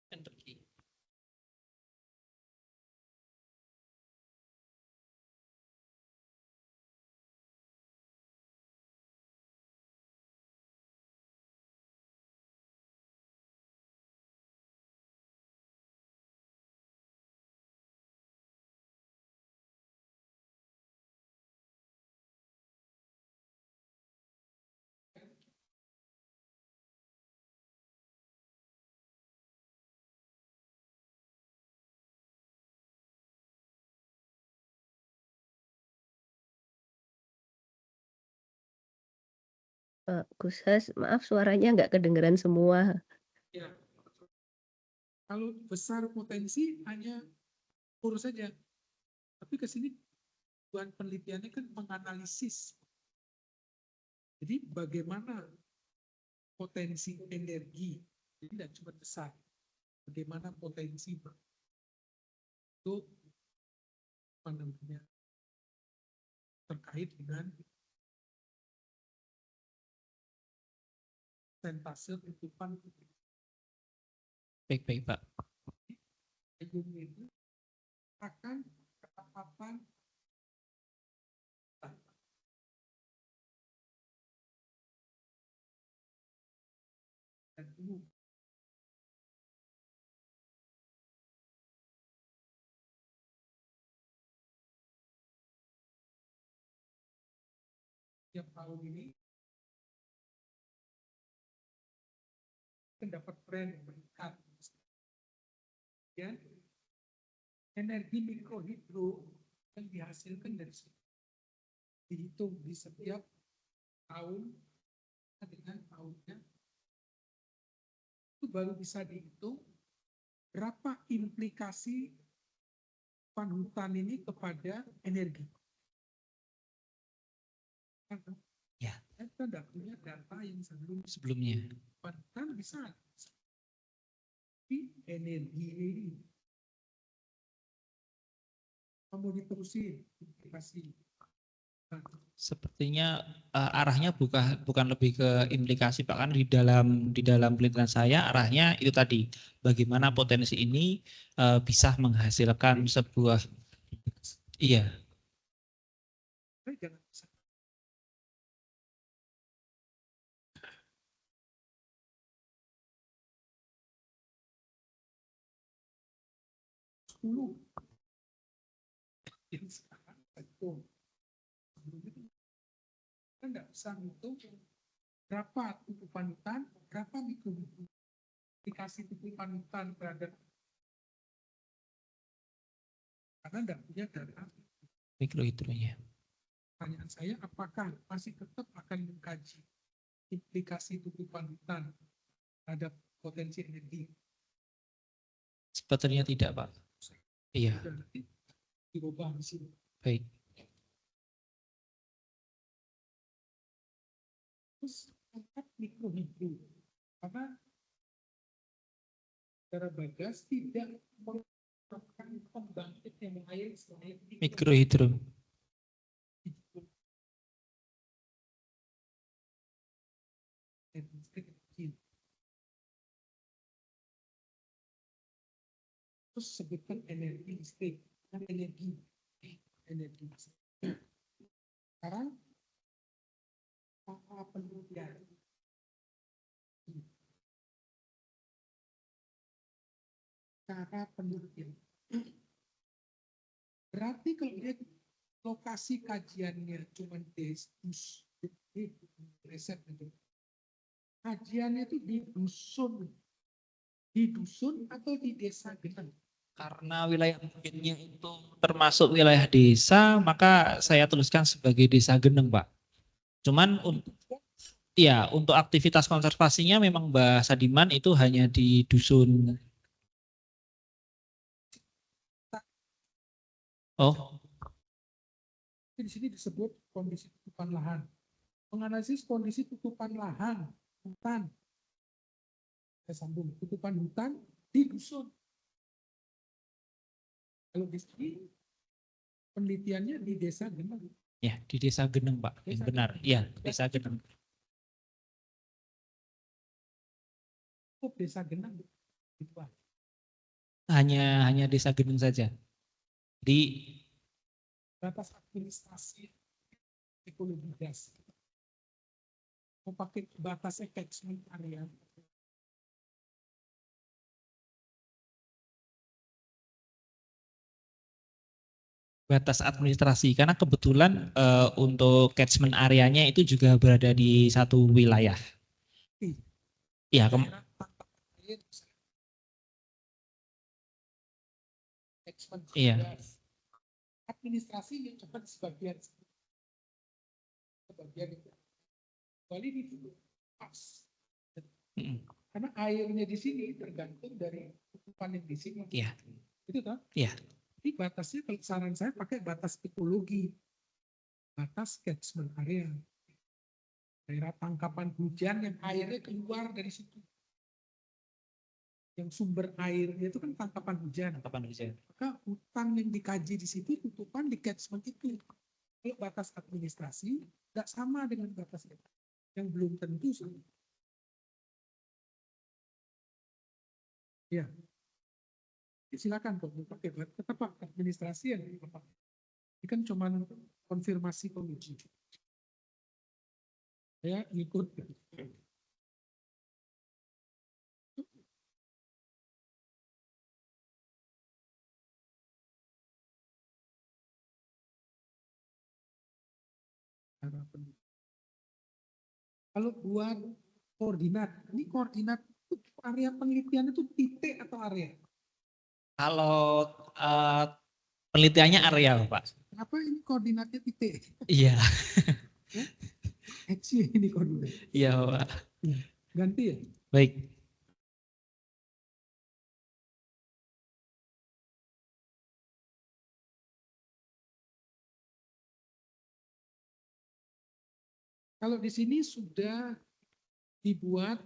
A: Energi.
C: Gus Has, maaf suaranya nggak kedengeran semua.
B: Ya, kalau besar potensi hanya urus saja. Tapi ke sini tujuan penelitiannya kan menganalisis. Jadi bagaimana potensi energi, jadi tidak cuma besar. Bagaimana potensi itu apa namanya terkait dengan persentase tutupan
A: Baik, Pak.
B: itu akan kedapatan dan umum. Tiap tahun ini terdapat tren yang meningkat. Dan energi mikrohidro yang dihasilkan dari situ dihitung di setiap tahun dengan tahunnya, itu baru bisa dihitung berapa implikasi hutan ini kepada energi.
A: Ya.
B: Kita tidak punya data yang
A: Sebelumnya.
B: Kan bisa. Tapi energi ini mau diterusin implikasi.
A: Sepertinya arahnya bukan lebih ke implikasi, Pak, kan di dalam penelitian saya arahnya itu tadi bagaimana potensi ini bisa menghasilkan sebuah iya.
B: Jangan bisa. 10 yang sekarang itu kita nggak bisa ngitung berapa tutupan hutan, berapa mikroaplikasi tutupan hutan terhadap, karena nggak punya data
A: Mikrohidronya.
B: Pertanyaan saya, apakah masih tetap akan mengkaji implikasi tutupan hutan terhadap potensi energi?
A: Sepertinya tidak, Pak. Iya.
B: Nanti dirubah di sini.
A: Baik.
B: Terus angkat mikrohidro, karena secara Bagas tidak melakukan pembangkit yang air selain
A: Mikrohidro.
B: kecil. Terus sebutkan energi listrik dan energi listrik. Sekarang apa penelitian? Cara penelitian. Berarti kalau dia lokasi kajiannya cuma riset itu, kajiannya itu di dusun atau di desa geneng?
A: Karena wilayah bukitnya itu termasuk wilayah desa, maka saya tuliskan sebagai desa Geneng, Pak. Cuman untuk aktivitas konservasinya memang Mbak Sadiman itu hanya di dusun. Oh,
B: Di sini disebut kondisi tutupan lahan. Menganalisis kondisi tutupan lahan hutan. Saya sambung, tutupan hutan di dusun. Kalau di sini penelitiannya di desa Geneng.
A: Ya, di Desa Geneng, Pak. Yang
B: Desa
A: benar.
B: Geneng.
A: Iya, Desa Geneng.
B: Oh, desa Geneng. Gitu, Pak.
A: Hanya Desa Geneng saja. Di
B: Batas administrasi ekologi gas. Mau pakai batas catchment area.
A: batas administrasi karena kebetulan untuk catchment areanya itu juga berada di satu wilayah. Ya,
B: Daerah tangkap air, catchment
A: iya.
B: gas. Administrasinya cuma sebagian itu. Kali ini pas. Karena airnya di sini tergantung dari tutupan yang di sini.
A: Iya.
B: Itu kan?
A: Iya.
B: Jadi batasnya kalau saran saya pakai batas ekologi. Batas catchment area. Daerah tangkapan hujan yang airnya keluar dari situ. Yang sumber airnya itu kan tangkapan hujan.
A: Tangkapan hujan.
B: Maka hutan yang dikaji di situ tutupan di catchment itu. Kalau batas administrasi tidak sama dengan batas yang belum tentu sama. Ya. Silakan kok pakai tetap Pak administrasi yang apa? Ini kan cuma konfirmasi penguji. Ya ikut. Kalau buat koordinat, ini koordinat itu area penelitian itu titik atau area?
A: Kalau penelitiannya area, Pak.
B: Kenapa ini koordinatnya titik?
A: Iya.
B: X ini koordinat.
A: Iya, Pak.
B: Ganti ya?
A: Baik.
B: Kalau di sini sudah dibuat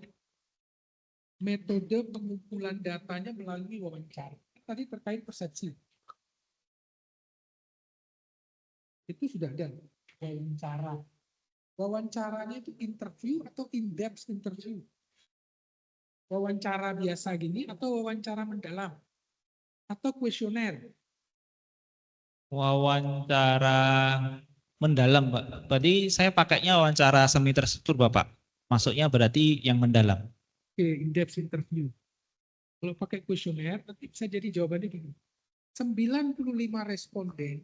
B: metode pengumpulan datanya melalui wawancara. Tadi terkait persepsi. Itu sudah ada wawancara. Wawancaranya itu interview atau in-depth interview? Wawancara biasa gini atau wawancara mendalam? Atau kuesioner?
A: Wawancara mendalam, Pak. Berarti saya pakainya wawancara semi terstruktur, Bapak. Masuknya berarti yang mendalam.
B: Oke, in-depth interview. Kalau pakai kuesioner, nanti bisa jadi jawabannya gini. 95 responden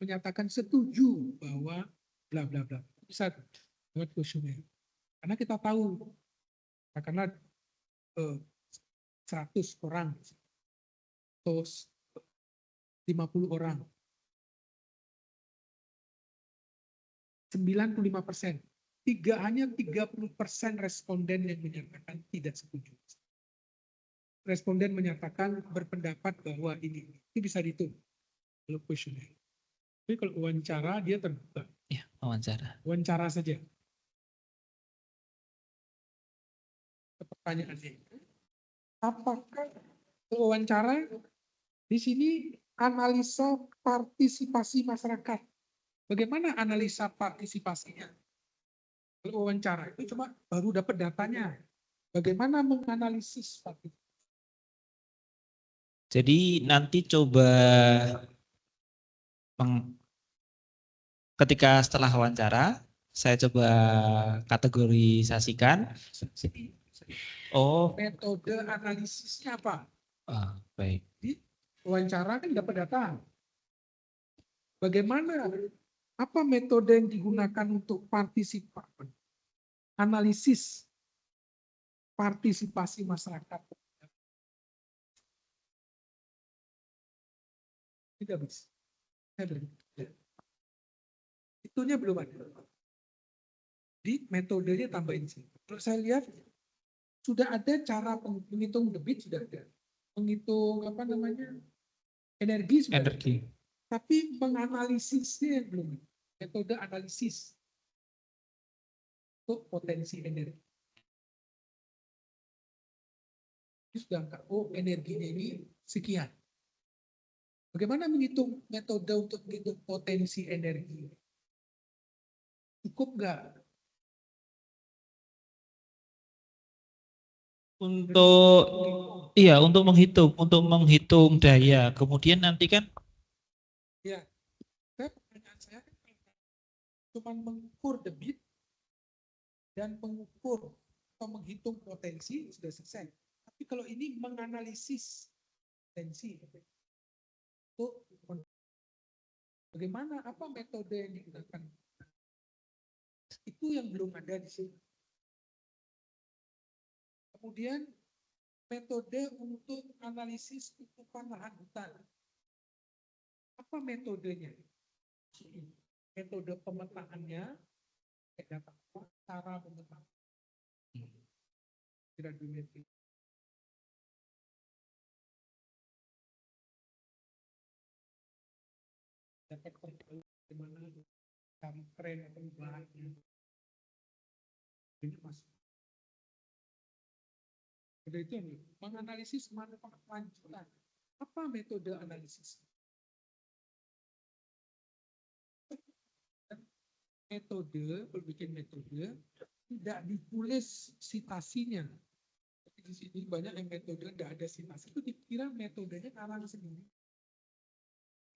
B: menyatakan setuju bahwa bla bla bla. Bisa buat kuesioner. Karena kita tahu, karena 100 orang atau 50 orang. 95%. Hanya 30% responden yang menyatakan tidak setuju. Responden menyatakan berpendapat bahwa ini bisa dihitung kalau kuesioner. Tapi kalau wawancara dia terbuka.
A: Ya, wawancara.
B: Wawancara saja. Pertanyaannya, apakah wawancara di sini analisa partisipasi masyarakat? Bagaimana analisa partisipasinya? Kalau wawancara itu cuma baru dapat datanya. Bagaimana menganalisis partisipasi?
A: Jadi nanti coba ketika setelah wawancara, saya coba kategorisasikan. Oh,
B: Metode analisisnya apa?
A: baik.
B: Di wawancara kan dapat data. Bagaimana? Apa metode yang digunakan untuk partisipasi? Analisis partisipasi masyarakat. Tidak bisa. Itunya belum ada. Di metodenya tambahin sih. Kalau saya lihat sudah ada cara menghitung debit, sudah ada. Menghitung apa namanya energi sudah
A: Energi.
B: ada. Tapi menganalisisnya yang belum. Metode analisis. untuk potensi energi. Ini sudah angka, oh energinya ini sekian. Bagaimana menghitung metode untuk menghitung potensi energi? Cukup nggak?
A: Untuk menghitung daya. Kemudian nanti kan
B: Ya, pertanyaan saya kan cuma mengukur debit dan mengukur atau menghitung potensi sudah selesai. Tapi kalau ini menganalisis potensi, itu bagaimana, apa metode yang digunakan? Itu yang belum ada di sini. Kemudian metode untuk analisis tutupan lahan hutan. Apa metodenya? Metode pemetaannya, cara pemetaan. Graduated. Dapat tahu bagaimana tren perubahannya. Ini masuk. Jadi itu menganalisis manfaat lanjutan. Apa metode analisis? Metode, berbikin metode, tidak ditulis citasinya. Di sini banyak yang metode tidak ada citasi. Itu dikira metodenya karang sendiri.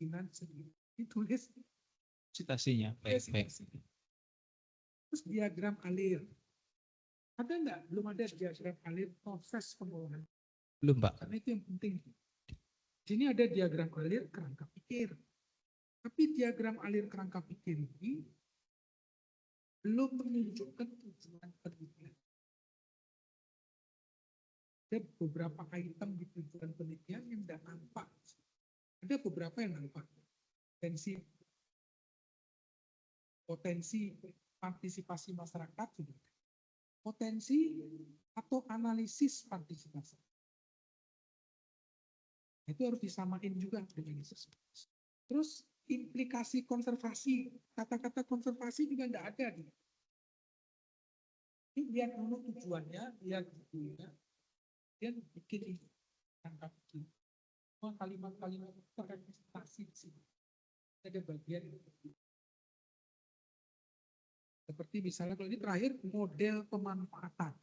B: Kinan sendiri. Ditulis
A: citasinya. Baik.
B: Terus diagram alir. Ada enggak? Belum ada diagram alir proses pengolahan.
A: Belum, Pak.
B: Karena itu yang penting. Di sini ada diagram alir kerangka pikir. Tapi diagram alir kerangka pikir ini belum menunjukkan tujuan penelitian. Ada beberapa item di tujuan penelitian yang tidak nampak. Ada beberapa yang nampak. Potensi partisipasi masyarakat sudah. Potensi atau analisis partisipasi. Itu harus disamain juga dengan analisis. Terus implikasi konservasi, kata-kata konservasi juga tidak ada. Ini lihat dulu tujuannya, lihat tujuannya, dan bikin ini. Tangkap ini. Semua kalimat-kalimat terrepresentasi di sini. Ada bagian itu. Seperti misalnya kalau ini terakhir model pemanfaatan.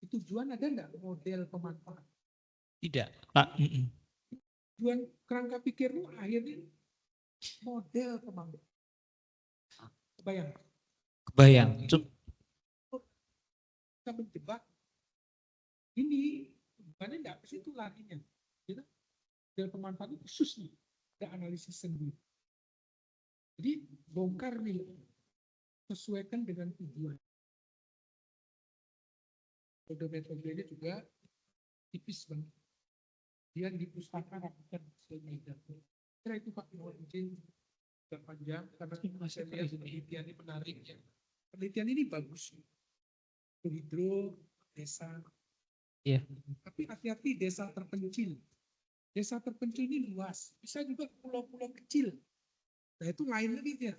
B: Tujuan ada enggak model pemanfaatan?
A: Tidak, Pak.
B: Tujuan kerangka pikir itu akhirnya model pemanfaatan. Kebayang? Kita menjebak ini bukannya enggak ke situ larinya. Gitu? Model pemanfaatan khusus nih, ada analisis sendiri. Jadi bongkar nih, sesuaikan dengan tujuan. Metode-metodenya juga tipis banget. Dia di pustaka rapikan media. Kira itu Pak mau izin agak panjang karena saya lihat penelitian ini menarik ya. Penelitian ini bagus. Hidro, desa.
A: Iya.
B: Tapi hati-hati desa terpencil. Desa terpencil ini luas. Bisa juga pulau-pulau kecil. Nah itu lain lagi dia.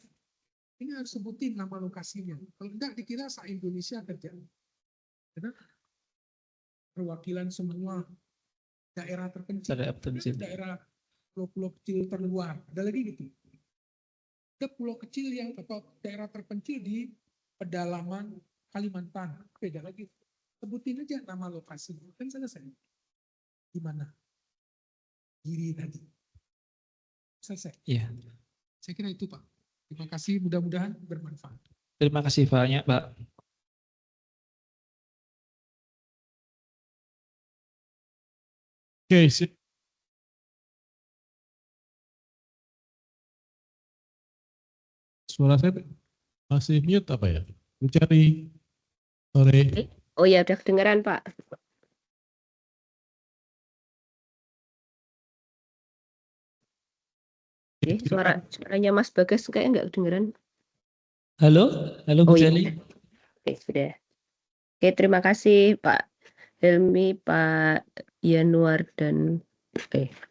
B: Ini harus sebutin nama lokasinya. Kalau enggak dikira se-Indonesia kerja. Karena perwakilan semua daerah terpencil. Daerah pulau-pulau kecil terluar. Ada lagi gitu. Ada pulau kecil yang atau daerah terpencil di pedalaman Kalimantan. Beda lagi. Sebutin aja nama lokasi. Kan selesai. Di mana? Giri tadi. Selesai.
A: Iya.
B: Saya kira itu Pak. Terima kasih, mudah-mudahan bermanfaat.
A: Terima kasih banyak, Pak.
D: Oke, suara saya masih mute apa ya? Mencari sore.
C: Oh ya, udah kedengaran Pak. Suaranya Mas Bagas kayak enggak kedengaran.
A: Halo Bu Jali.
C: Oke, sudah. Oke, terima kasih Pak Helmi, Pak Yanuar dan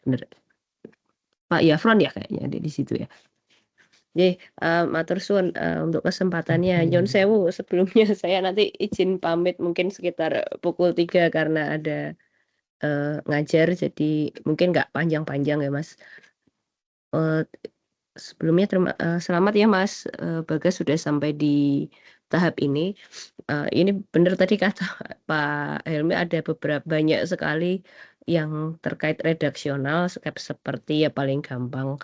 C: bener. Pak Yafron ya kayaknya ada di situ ya. Matur suwun untuk kesempatannya. Nyun sewu sebelumnya saya nanti izin pamit mungkin sekitar pukul 3 karena ada ngajar jadi mungkin nggak panjang-panjang ya Mas. Sebelumnya selamat ya Mas Bagas sudah sampai di tahap ini. Ini benar tadi kata Pak Helmi ada banyak sekali yang terkait redaksional seperti ya paling gampang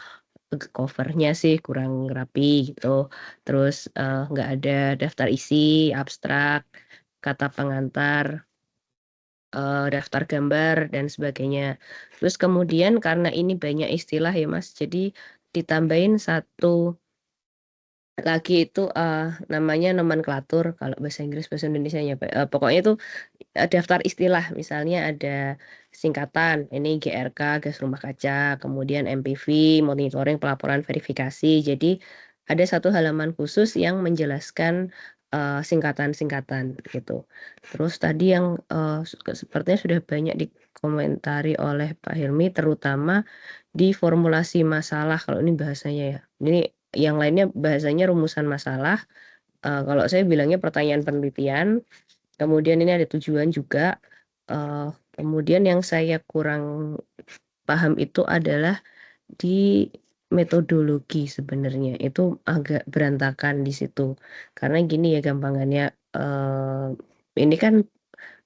C: covernya sih kurang rapi gitu. Terus nggak ada daftar isi, abstrak, kata pengantar, daftar gambar dan sebagainya. Terus kemudian karena ini banyak istilah ya Mas, jadi ditambahin satu lagi itu namanya nomenklatur kalau bahasa Inggris bahasa Indonesianya pokoknya itu daftar istilah misalnya ada singkatan ini GRK gas rumah kaca kemudian MPV monitoring pelaporan verifikasi jadi ada satu halaman khusus yang menjelaskan singkatan-singkatan gitu terus tadi yang sepertinya sudah banyak dikomentari oleh Pak Hilmi terutama di formulasi masalah kalau ini bahasanya ya ini yang lainnya bahasanya rumusan masalah kalau saya bilangnya pertanyaan penelitian kemudian ini ada tujuan juga kemudian yang saya kurang paham itu adalah di metodologi sebenarnya itu agak berantakan di situ karena gini ya gampangannya ini kan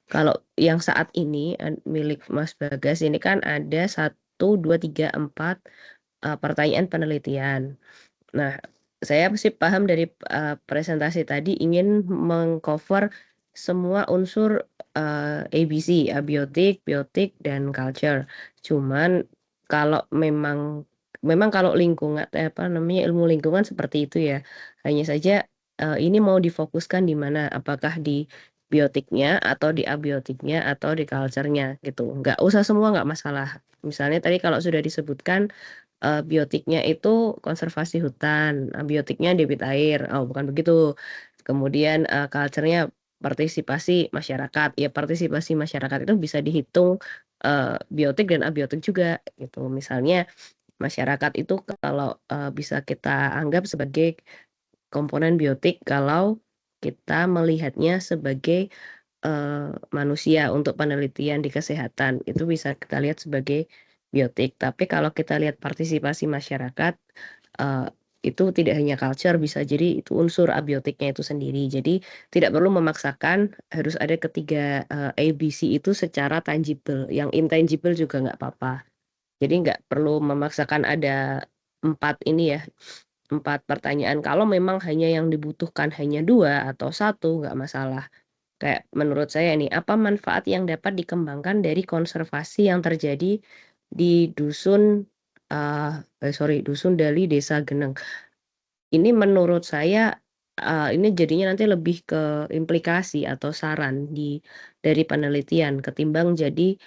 C: kalau yang saat ini milik Mas Bagas ini kan ada 1, 2, 3, 4 pertanyaan penelitian. Nah, saya sih paham dari presentasi tadi ingin mengcover semua unsur ABC, abiotik, biotik, dan culture. Cuman kalau memang kalau lingkungan ilmu lingkungan seperti itu ya. Hanya saja ini mau difokuskan di mana? Apakah di biotiknya atau di abiotiknya atau di culture-nya gitu. Nggak usah semua nggak masalah. Misalnya tadi kalau sudah disebutkan biotiknya itu konservasi hutan, abiotiknya debit air. Oh, bukan begitu. Kemudian culture-nya partisipasi masyarakat. Ya, partisipasi masyarakat itu bisa dihitung biotik dan abiotik juga gitu. Misalnya masyarakat itu kalau bisa kita anggap sebagai komponen biotik kalau kita melihatnya sebagai manusia untuk penelitian di kesehatan itu bisa kita lihat sebagai biotik. Tapi kalau kita lihat partisipasi masyarakat itu tidak hanya culture bisa jadi itu unsur abiotiknya itu sendiri. Jadi tidak perlu memaksakan harus ada ketiga ABC itu secara tangible. Yang intangible juga nggak apa-apa. Jadi nggak perlu memaksakan ada 4 ini ya. 4 pertanyaan. Kalau memang hanya yang dibutuhkan hanya 2 atau 1 nggak masalah. Kayak menurut saya nih, apa manfaat yang dapat dikembangkan dari konservasi yang terjadi di dusun dusun Dali Desa Geneng. Ini menurut saya ini jadinya nanti lebih ke implikasi atau saran dari penelitian ketimbang jadi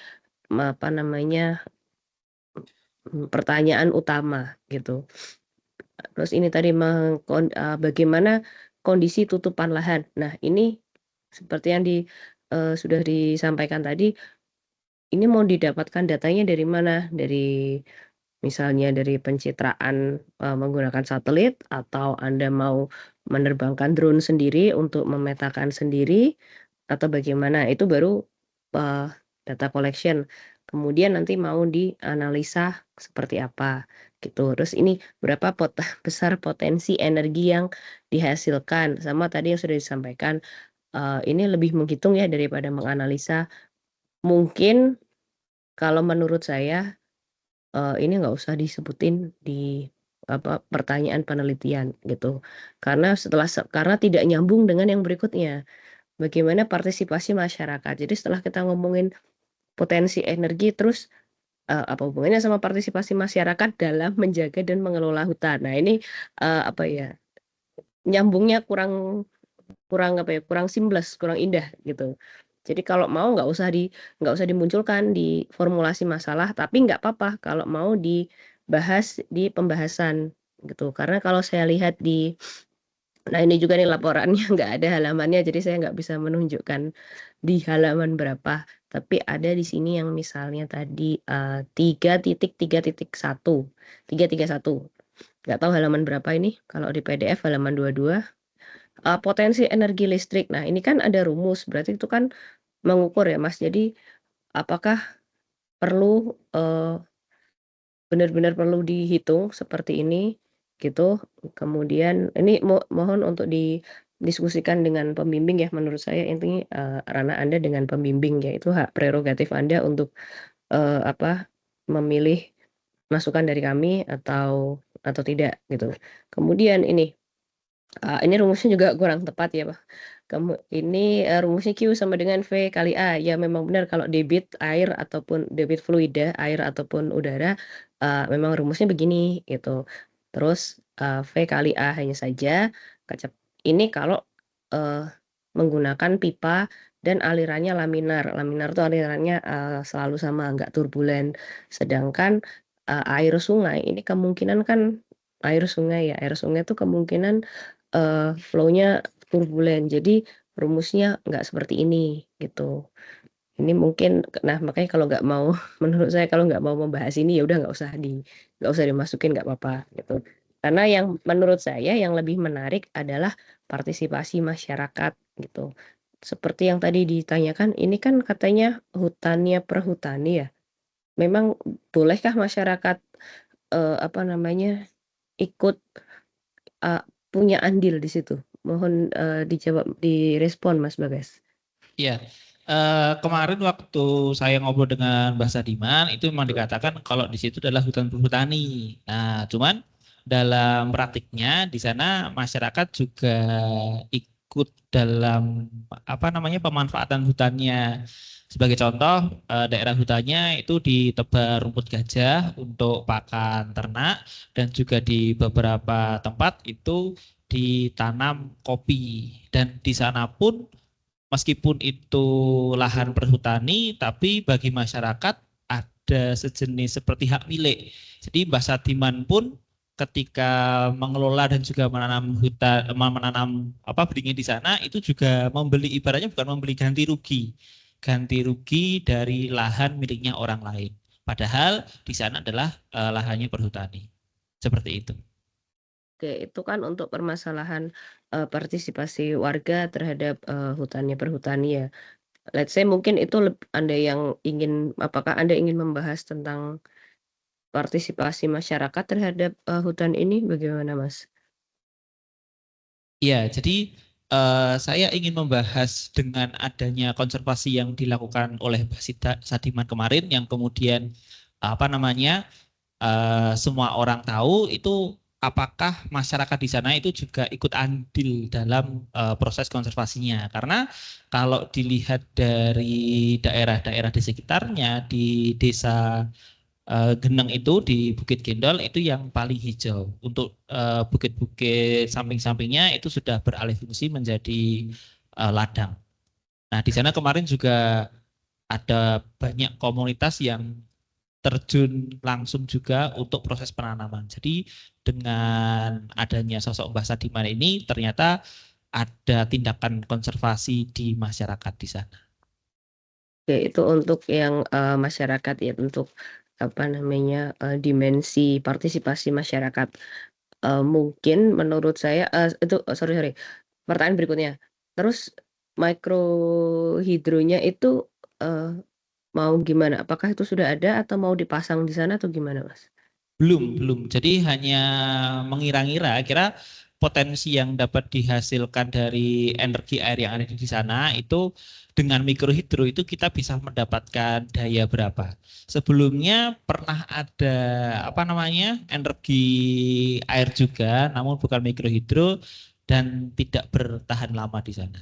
C: pertanyaan utama gitu. Terus ini tadi bagaimana kondisi tutupan lahan. Nah, ini seperti yang sudah disampaikan tadi, ini mau didapatkan datanya dari mana? Dari misalnya dari pencitraan menggunakan satelit atau Anda mau menerbangkan drone sendiri untuk memetakan sendiri atau bagaimana? Itu baru data collection. Kemudian nanti mau dianalisa seperti apa gitu. Terus ini berapa besar potensi energi yang dihasilkan. Sama tadi yang sudah disampaikan ini lebih menghitung ya daripada menganalisa. Mungkin kalau menurut saya ini nggak usah disebutin di pertanyaan penelitian gitu. Karena karena tidak nyambung dengan yang berikutnya. Bagaimana partisipasi masyarakat. Jadi setelah kita ngomongin potensi energi terus apa hubungannya sama partisipasi masyarakat dalam menjaga dan mengelola hutan. Nah, ini nyambungnya kurang seamless, kurang indah gitu. Jadi kalau mau nggak usah dimunculkan di formulasi masalah, tapi nggak apa-apa kalau mau dibahas di pembahasan gitu. Karena kalau saya lihat nah ini juga nih laporannya nggak ada halamannya, jadi saya nggak bisa menunjukkan di halaman berapa. Tapi ada di sini yang misalnya tadi 3.3.1, 331. nggak tahu halaman berapa ini, kalau di PDF halaman 22. Potensi energi listrik. Nah, ini kan ada rumus, berarti itu kan mengukur ya, Mas. Jadi apakah perlu, benar-benar perlu dihitung seperti ini, gitu. Kemudian ini mohon untuk didiskusikan dengan pembimbing ya, menurut saya ini, ranah Anda dengan pembimbing ya, itu hak prerogatif Anda untuk, memilih masukan dari kami atau tidak, gitu. Kemudian ini rumusnya juga kurang tepat ya, Pak. Ini, rumusnya Q sama dengan V kali A. Ya memang benar kalau debit air ataupun debit fluida, air ataupun udara, memang rumusnya begini gitu. Terus, V kali A hanya saja ini kalau, eee, menggunakan pipa dan alirannya laminar. Laminar tuh alirannya, selalu sama, nggak turbulen. Sedangkan, air sungai ini kemungkinan kan air sungai ya, air sungai tuh kemungkinan flow-nya turbulen. Jadi rumusnya nggak seperti ini, gitu. Ini mungkin makanya kalau nggak mau menurut saya kalau nggak mau membahas ini, ya udah nggak usah dimasukin, nggak apa-apa, gitu. Karena yang menurut saya yang lebih menarik adalah partisipasi masyarakat, gitu. Seperti yang tadi ditanyakan, ini kan katanya hutannya perhutani ya. Memang bolehkah masyarakat, ikut Eee, punya andil di situ? Mohon, direspon Mas Bagas.
A: Iya, kemarin waktu saya ngobrol dengan Mbah Sadiman itu memang dikatakan kalau di situ adalah hutan perhutani. Nah, cuman dalam praktiknya di sana masyarakat juga ikut dalam pemanfaatan hutannya. Sebagai contoh, daerah hutannya itu ditebar rumput gajah untuk pakan ternak dan juga di beberapa tempat itu ditanam kopi dan di sana pun meskipun itu lahan perhutani, tapi bagi masyarakat ada sejenis seperti hak milik. Jadi Mbah Sadiman pun ketika mengelola dan juga menanam beringin di sana itu juga membeli, ibaratnya bukan membeli ganti rugi dari lahan miliknya orang lain. Padahal di sana adalah lahannya perhutani. Seperti itu.
C: Oke, itu kan untuk permasalahan, partisipasi warga terhadap, hutannya perhutani ya. Let's say mungkin itu apakah Anda ingin membahas tentang partisipasi masyarakat terhadap, hutan ini bagaimana Mas?
A: Ya, jadi saya ingin membahas dengan adanya konservasi yang dilakukan oleh Mbak Sadiman kemarin, yang kemudian semua orang tahu itu, apakah masyarakat di sana itu juga ikut andil dalam proses konservasinya. Karena kalau dilihat dari daerah-daerah di sekitarnya, di desa Geneng itu di Bukit Gendol itu yang paling hijau. Untuk bukit-bukit samping-sampingnya itu sudah beralih fungsi menjadi ladang. Nah, di sana kemarin juga ada banyak komunitas yang terjun langsung juga untuk proses penanaman. Jadi dengan adanya sosok Mbah Sadiman ini ternyata ada tindakan konservasi di masyarakat di sana.
C: Oke, itu untuk yang, masyarakat ya, untuk dimensi partisipasi masyarakat. Mungkin menurut saya, sorry, pertanyaan berikutnya. Terus mikrohidronya itu, mau gimana? Apakah itu sudah ada atau mau dipasang di sana atau gimana, Mas?
A: Belum. Jadi hanya mengira-ngira, kira potensi yang dapat dihasilkan dari energi air yang ada di sana itu dengan mikrohidro itu kita bisa mendapatkan daya berapa. Sebelumnya pernah ada energi air juga, namun bukan mikrohidro dan tidak bertahan lama di sana.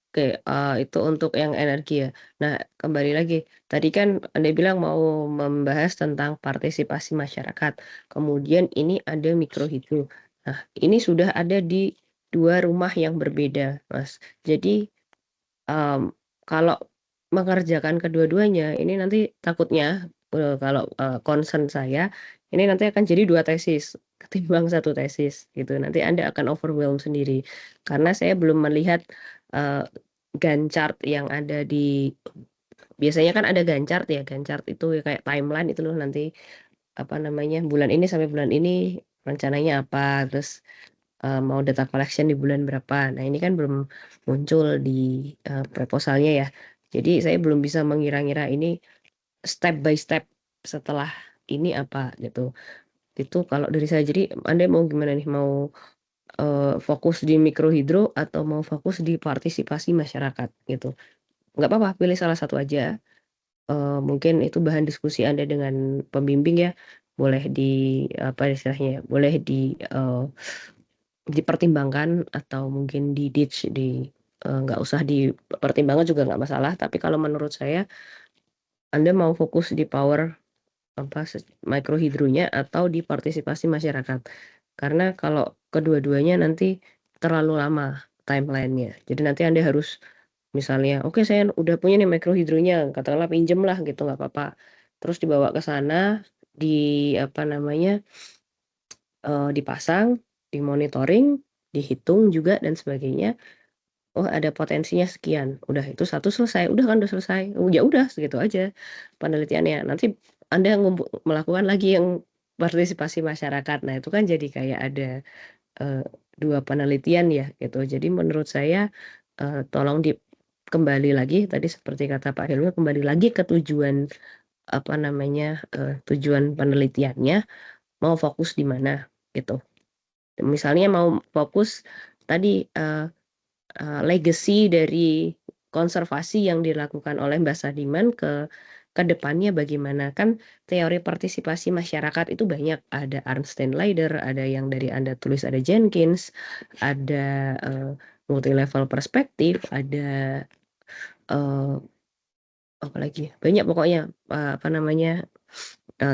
C: Oke, itu untuk yang energi ya. Nah, kembali lagi, tadi kan Anda bilang mau membahas tentang partisipasi masyarakat, kemudian ini ada mikrohidro. Nah, ini sudah ada di 2 rumah yang berbeda, Mas. Jadi, kalau mengerjakan kedua-duanya, ini nanti takutnya, kalau, concern saya, ini nanti akan jadi 2 tesis ketimbang 1 tesis, gitu. Nanti Anda akan overwhelm sendiri. Karena saya belum melihat, eee Gantt chart yang ada biasanya kan ada Gantt chart ya, Gantt chart itu ya kayak timeline itu loh nanti, bulan ini sampai bulan ini rencananya apa, terus mau data collection di bulan berapa. Nah, ini kan belum muncul di proposalnya ya. Jadi saya belum bisa mengira-ngira ini step by step setelah ini apa gitu. Itu kalau dari saya. Jadi Anda mau gimana nih? Mau fokus di mikrohidro atau mau fokus di partisipasi masyarakat gitu? Nggak apa-apa, pilih salah satu aja. Mungkin itu bahan diskusi Anda dengan pembimbing ya. Boleh apa istilahnya ya, boleh dipertimbangkan atau mungkin di-ditch nggak usah dipertimbangkan juga nggak masalah. Tapi kalau menurut saya Anda mau fokus di power mikrohidronya atau di partisipasi masyarakat. Karena kalau kedua-duanya nanti terlalu lama timeline-nya. Jadi nanti Anda harus misalnya, oke saya udah punya nih mikrohidronya, katakanlah pinjem lah gitu nggak apa-apa. Terus dibawa ke sana, dipasang, dimonitoring, dihitung juga dan sebagainya. Oh ada potensinya sekian, udah itu satu selesai, udah kan udah selesai, ya udah segitu aja penelitiannya. Nanti Anda melakukan lagi yang partisipasi masyarakat. Nah itu kan jadi kayak ada 2 penelitian ya gitu. Jadi menurut saya tolong kembali lagi tadi seperti kata Pak Hilmi, kembali lagi ke tujuan tujuan penelitiannya, mau fokus di mana gitu. Misalnya mau fokus tadi legacy dari konservasi yang dilakukan oleh Mbak Sadiman ke depannya bagaimana. Kan teori partisipasi masyarakat itu banyak, ada Arnstein Leider, ada yang dari Anda tulis ada Jenkins, ada multi level perspektif, ada apalagi banyak pokoknya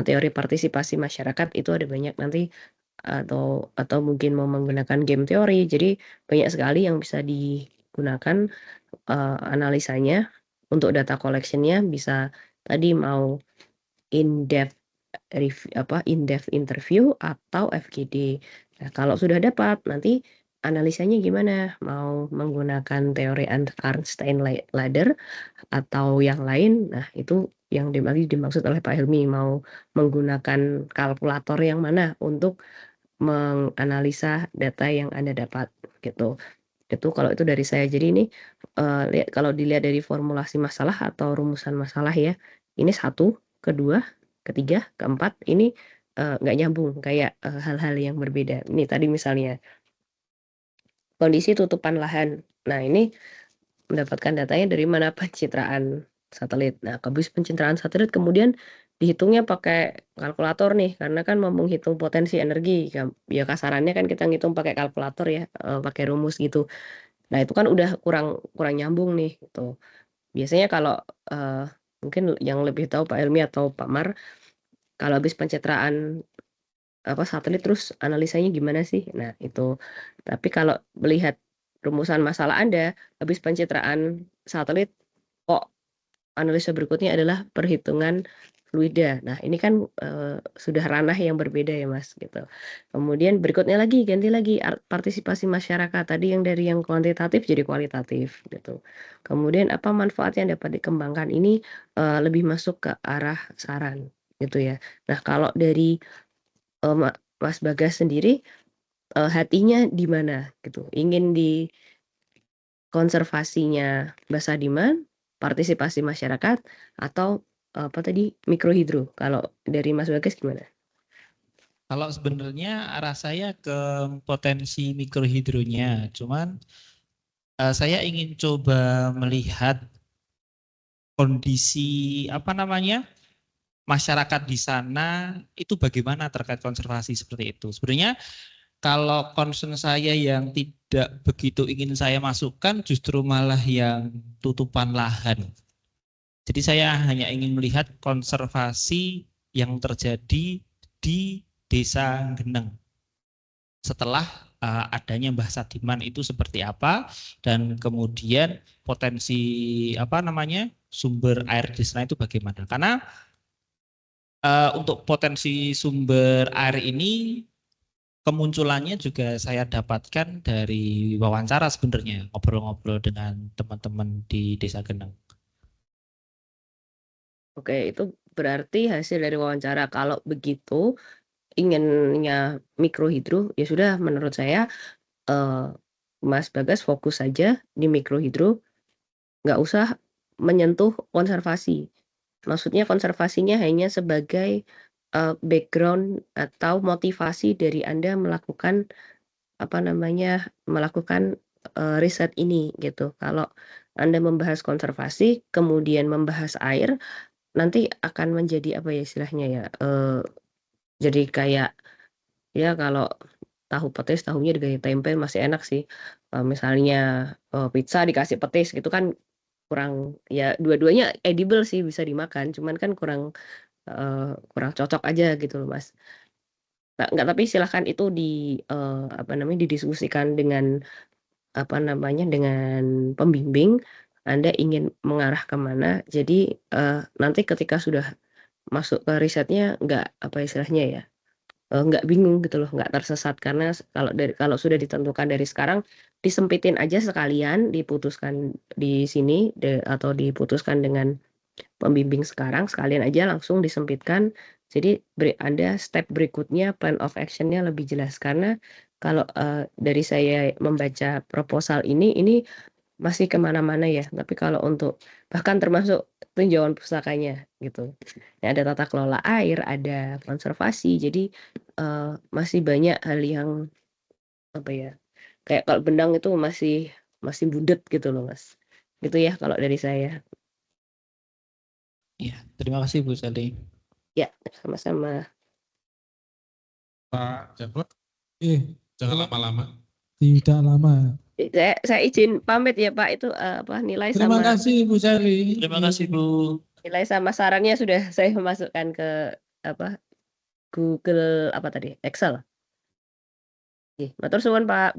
C: teori partisipasi masyarakat itu ada banyak nanti atau mungkin mau menggunakan game teori. Jadi banyak sekali yang bisa digunakan analisanya. Untuk data collection-nya bisa tadi mau in-depth in-depth interview atau FGD. Nah, kalau sudah dapat nanti analisanya gimana? Mau menggunakan teori Arnstein Ladder atau yang lain? Nah, itu yang dimaksud oleh Pak Hilmi, mau menggunakan kalkulator yang mana untuk menganalisa data yang Anda dapat gitu. Itu kalau itu dari saya. Jadi ini kalau dilihat dari formulasi masalah atau rumusan masalah ya, ini 1, kedua, ketiga, keempat ini nggak nyambung kayak hal-hal yang berbeda. Ini tadi misalnya kondisi tutupan lahan. Nah ini mendapatkan datanya dari mana? Pencitraan satelit. Nah habis pencitraan satelit kemudian dihitungnya pakai kalkulator nih, karena kan mau menghitung potensi energi. Ya kasarannya kan kita ngitung pakai kalkulator ya, pakai rumus gitu. Nah itu kan udah kurang nyambung nih gitu. Biasanya kalau mungkin yang lebih tahu Pak Helmi atau Pak Mar, kalau habis pencitraan satelit terus analisanya gimana sih? Nah itu. Tapi kalau melihat rumusan masalah Anda, habis pencitraan satelit kok analisa berikutnya adalah perhitungan fluida. Nah ini kan sudah ranah yang berbeda ya Mas gitu. Kemudian berikutnya lagi ganti lagi partisipasi masyarakat, tadi yang dari yang kuantitatif jadi kualitatif gitu. Kemudian apa manfaat yang dapat dikembangkan ini lebih masuk ke arah saran gitu ya. Nah kalau dari Mas Bagas sendiri hatinya di mana gitu? Ingin di konservasinya Mbak Sadiman, partisipasi masyarakat, atau apa tadi mikrohidro? Kalau dari Mas Bagas gimana?
A: Kalau sebenarnya arah saya ke potensi mikrohidronya, cuman saya ingin coba melihat kondisi masyarakat di sana itu bagaimana terkait konservasi seperti itu. Sebenarnya kalau concern saya yang tidak begitu ingin saya masukkan justru malah yang tutupan lahan. Jadi saya hanya ingin melihat konservasi yang terjadi di Desa Geneng. Setelah adanya Mbah Sadiman itu seperti apa dan kemudian potensi sumber air di sana itu bagaimana. Karena untuk potensi sumber air ini kemunculannya juga saya dapatkan dari wawancara sebenarnya, ngobrol-ngobrol dengan teman-teman di Desa Geneng.
C: Oke, itu berarti hasil dari wawancara. Kalau begitu, inginnya mikrohidro, ya sudah menurut saya Mas Bagas fokus saja di mikrohidro, nggak usah menyentuh konservasi. Maksudnya konservasinya hanya sebagai background atau motivasi dari Anda melakukan melakukan riset ini gitu. Kalau Anda membahas konservasi, kemudian membahas air, nanti akan menjadi apa ya istilahnya ya? Jadi kayak ya kalau tahu petis, tahunya digaya tempe masih enak sih. Misalnya pizza dikasih petis gitu kan kurang ya dua-duanya edible sih bisa dimakan, cuman kan kurang kurang cocok aja gitu loh Mas. Nggak tapi silahkan itu didiskusikan dengan dengan pembimbing. Anda ingin mengarah kemana? Jadi nanti ketika sudah masuk ke risetnya nggak istilahnya ya nggak bingung gitu loh, nggak tersesat karena kalau sudah ditentukan dari sekarang disempitin aja sekalian, diputuskan di sini atau diputuskan dengan pembimbing sekarang sekalian aja langsung disempitkan. Jadi Anda step berikutnya plan of action-nya lebih jelas karena kalau dari saya membaca proposal ini masih kemana-mana ya. Tapi kalau untuk bahkan termasuk tinjauan pustakanya gitu. Ya, ada tata kelola air, ada konservasi. Jadi masih banyak hal yang kayak kalau benang itu masih budet gitu loh Mas. Gitu ya kalau dari saya.
A: Ya, terima kasih Bu Sally.
C: Ya, sama-sama.
D: Pak Jafar,
B: Kalau
D: jangan lama-lama.
B: tidak lama.
C: Saya izin pamit ya Pak itu nilai
B: Terima
C: sama
B: kasih Bu Sally.
A: Terima kasih Bu.
C: nilai sama sarannya sudah saya masukkan ke Google Excel. Matur suwun Pak.